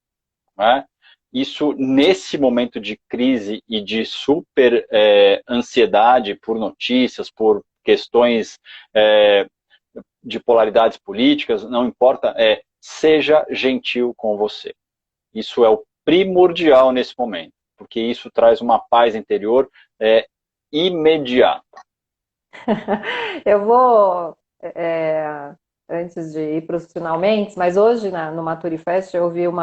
Né? Isso, nesse momento de crise e de super ansiedade por notícias, por questões é, de polaridades políticas, não importa, seja gentil com você. Isso é o primordial nesse momento, porque isso traz uma paz interior imediata. Eu vou, antes de ir para os finalmente, mas hoje no Maturifest eu vi eu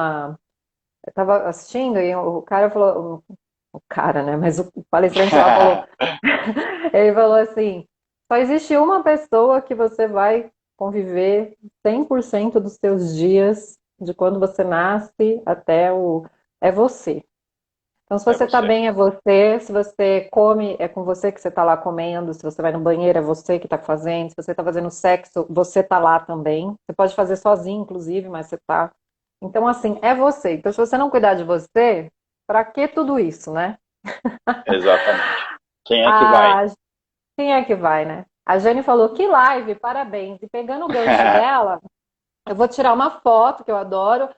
estava assistindo e o cara falou, o cara, né? Mas o palestrante lá falou, ele falou assim, só existe uma pessoa que você vai conviver 100% dos seus dias, de quando você nasce até é você. Então, se É você tá você. bem, é você. Se você come, é com você que você tá lá comendo. Se você vai no banheiro, é você que tá fazendo. Se você tá fazendo sexo, você tá lá também. Você pode fazer sozinho, inclusive, mas você tá. Então, assim, é você. Então, se você não cuidar de você, pra que tudo isso, né? Exatamente. Quem é que vai? A... Quem é que vai, né? A Jane falou, que live, parabéns. E pegando o gancho dela, eu vou tirar uma foto que eu adoro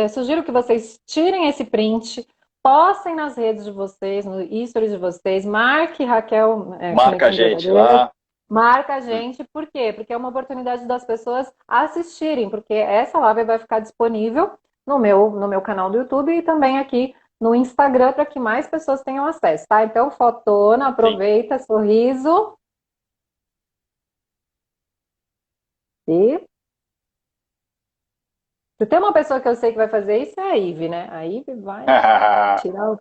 sugiro que vocês tirem esse print, postem nas redes de vocês, no stories de vocês, marque Raquel, Marca a Conexões gente Verdadeiras, lá. marca a gente, por quê? Porque é uma oportunidade das pessoas assistirem, porque essa live vai ficar disponível no meu canal do YouTube e também aqui no Instagram para que mais pessoas tenham acesso, tá? Então, fotona, Sim. aproveita, sorriso e se tem uma pessoa que eu sei que vai fazer isso, é a Ive, né? A Ive vai tirar o.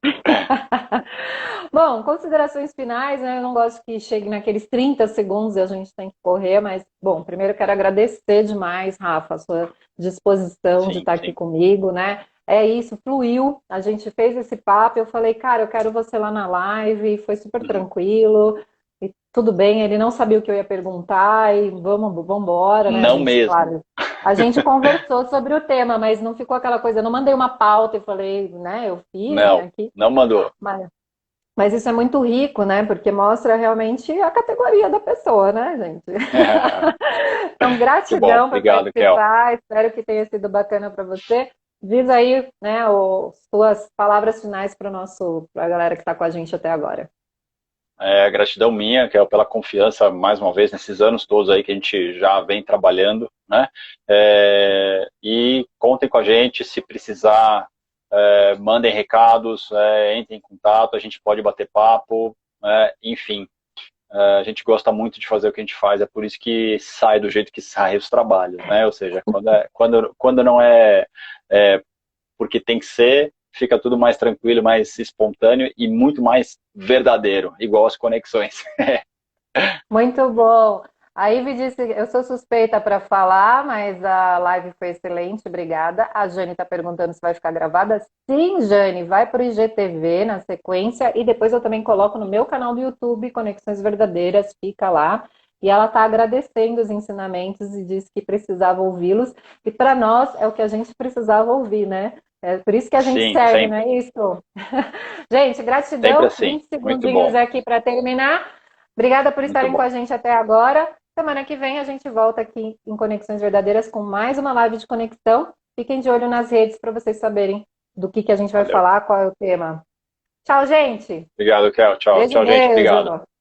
Bom, considerações finais, né? Eu não gosto que chegue naqueles 30 segundos e a gente tem que correr, mas, bom, primeiro eu quero agradecer demais, Rafa, a sua disposição de Sim, estar aqui sim. comigo, né? É isso, fluiu. A gente fez esse papo. Eu falei, cara, eu quero você lá na live. Foi super Uhum. tranquilo. E tudo bem, ele não sabia o que eu ia perguntar. E vamos embora, né? A Não gente, mesmo. claro, a gente conversou sobre o tema, mas não ficou aquela coisa. Eu não mandei uma pauta e falei, né? Eu fiz, né? Não, Aqui. não mandou. Mas isso é muito rico, né? Porque mostra realmente a categoria da pessoa, né, gente? Então, Muito bom. gratidão por Obrigado, Kel. participar. Espero que tenha sido bacana para você. Diz aí, né, suas palavras finais para a galera que está com a gente até agora. Gratidão minha, Kel, pela confiança, mais uma vez, nesses anos todos aí que a gente já vem trabalhando, né? E contem com a gente, se precisar, mandem recados, entrem em contato, a gente pode bater papo, enfim. A gente gosta muito de fazer o que a gente faz, é por isso que sai do jeito que sai os trabalhos, né? Ou seja, quando não é porque tem que ser, fica tudo mais tranquilo, mais espontâneo e muito mais verdadeiro, igual as conexões. Muito bom. A Ivy disse, eu sou suspeita para falar, mas a live foi excelente, obrigada. A Jane está perguntando se vai ficar gravada. Sim, Jane, vai para o IGTV na sequência e depois eu também coloco no meu canal do YouTube, Conexões Verdadeiras, fica lá. E ela está agradecendo os ensinamentos e disse que precisava ouvi-los. E para nós é o que a gente precisava ouvir, né? É por isso que a gente Sim, serve, não sempre, é isso? Gente, sempre gratidão. assim. 20 Muito segundinhos bom, aqui para terminar. Obrigada por muito estarem com bom. a gente até agora. Semana que vem a gente volta aqui em Conexões Verdadeiras com mais uma live de conexão. Fiquem de olho nas redes para vocês saberem do que a gente vai Valeu. falar, qual é o tema. Tchau, gente. Obrigado, Kel. Tchau, Beijo, tchau, gente. Obrigado. beijo.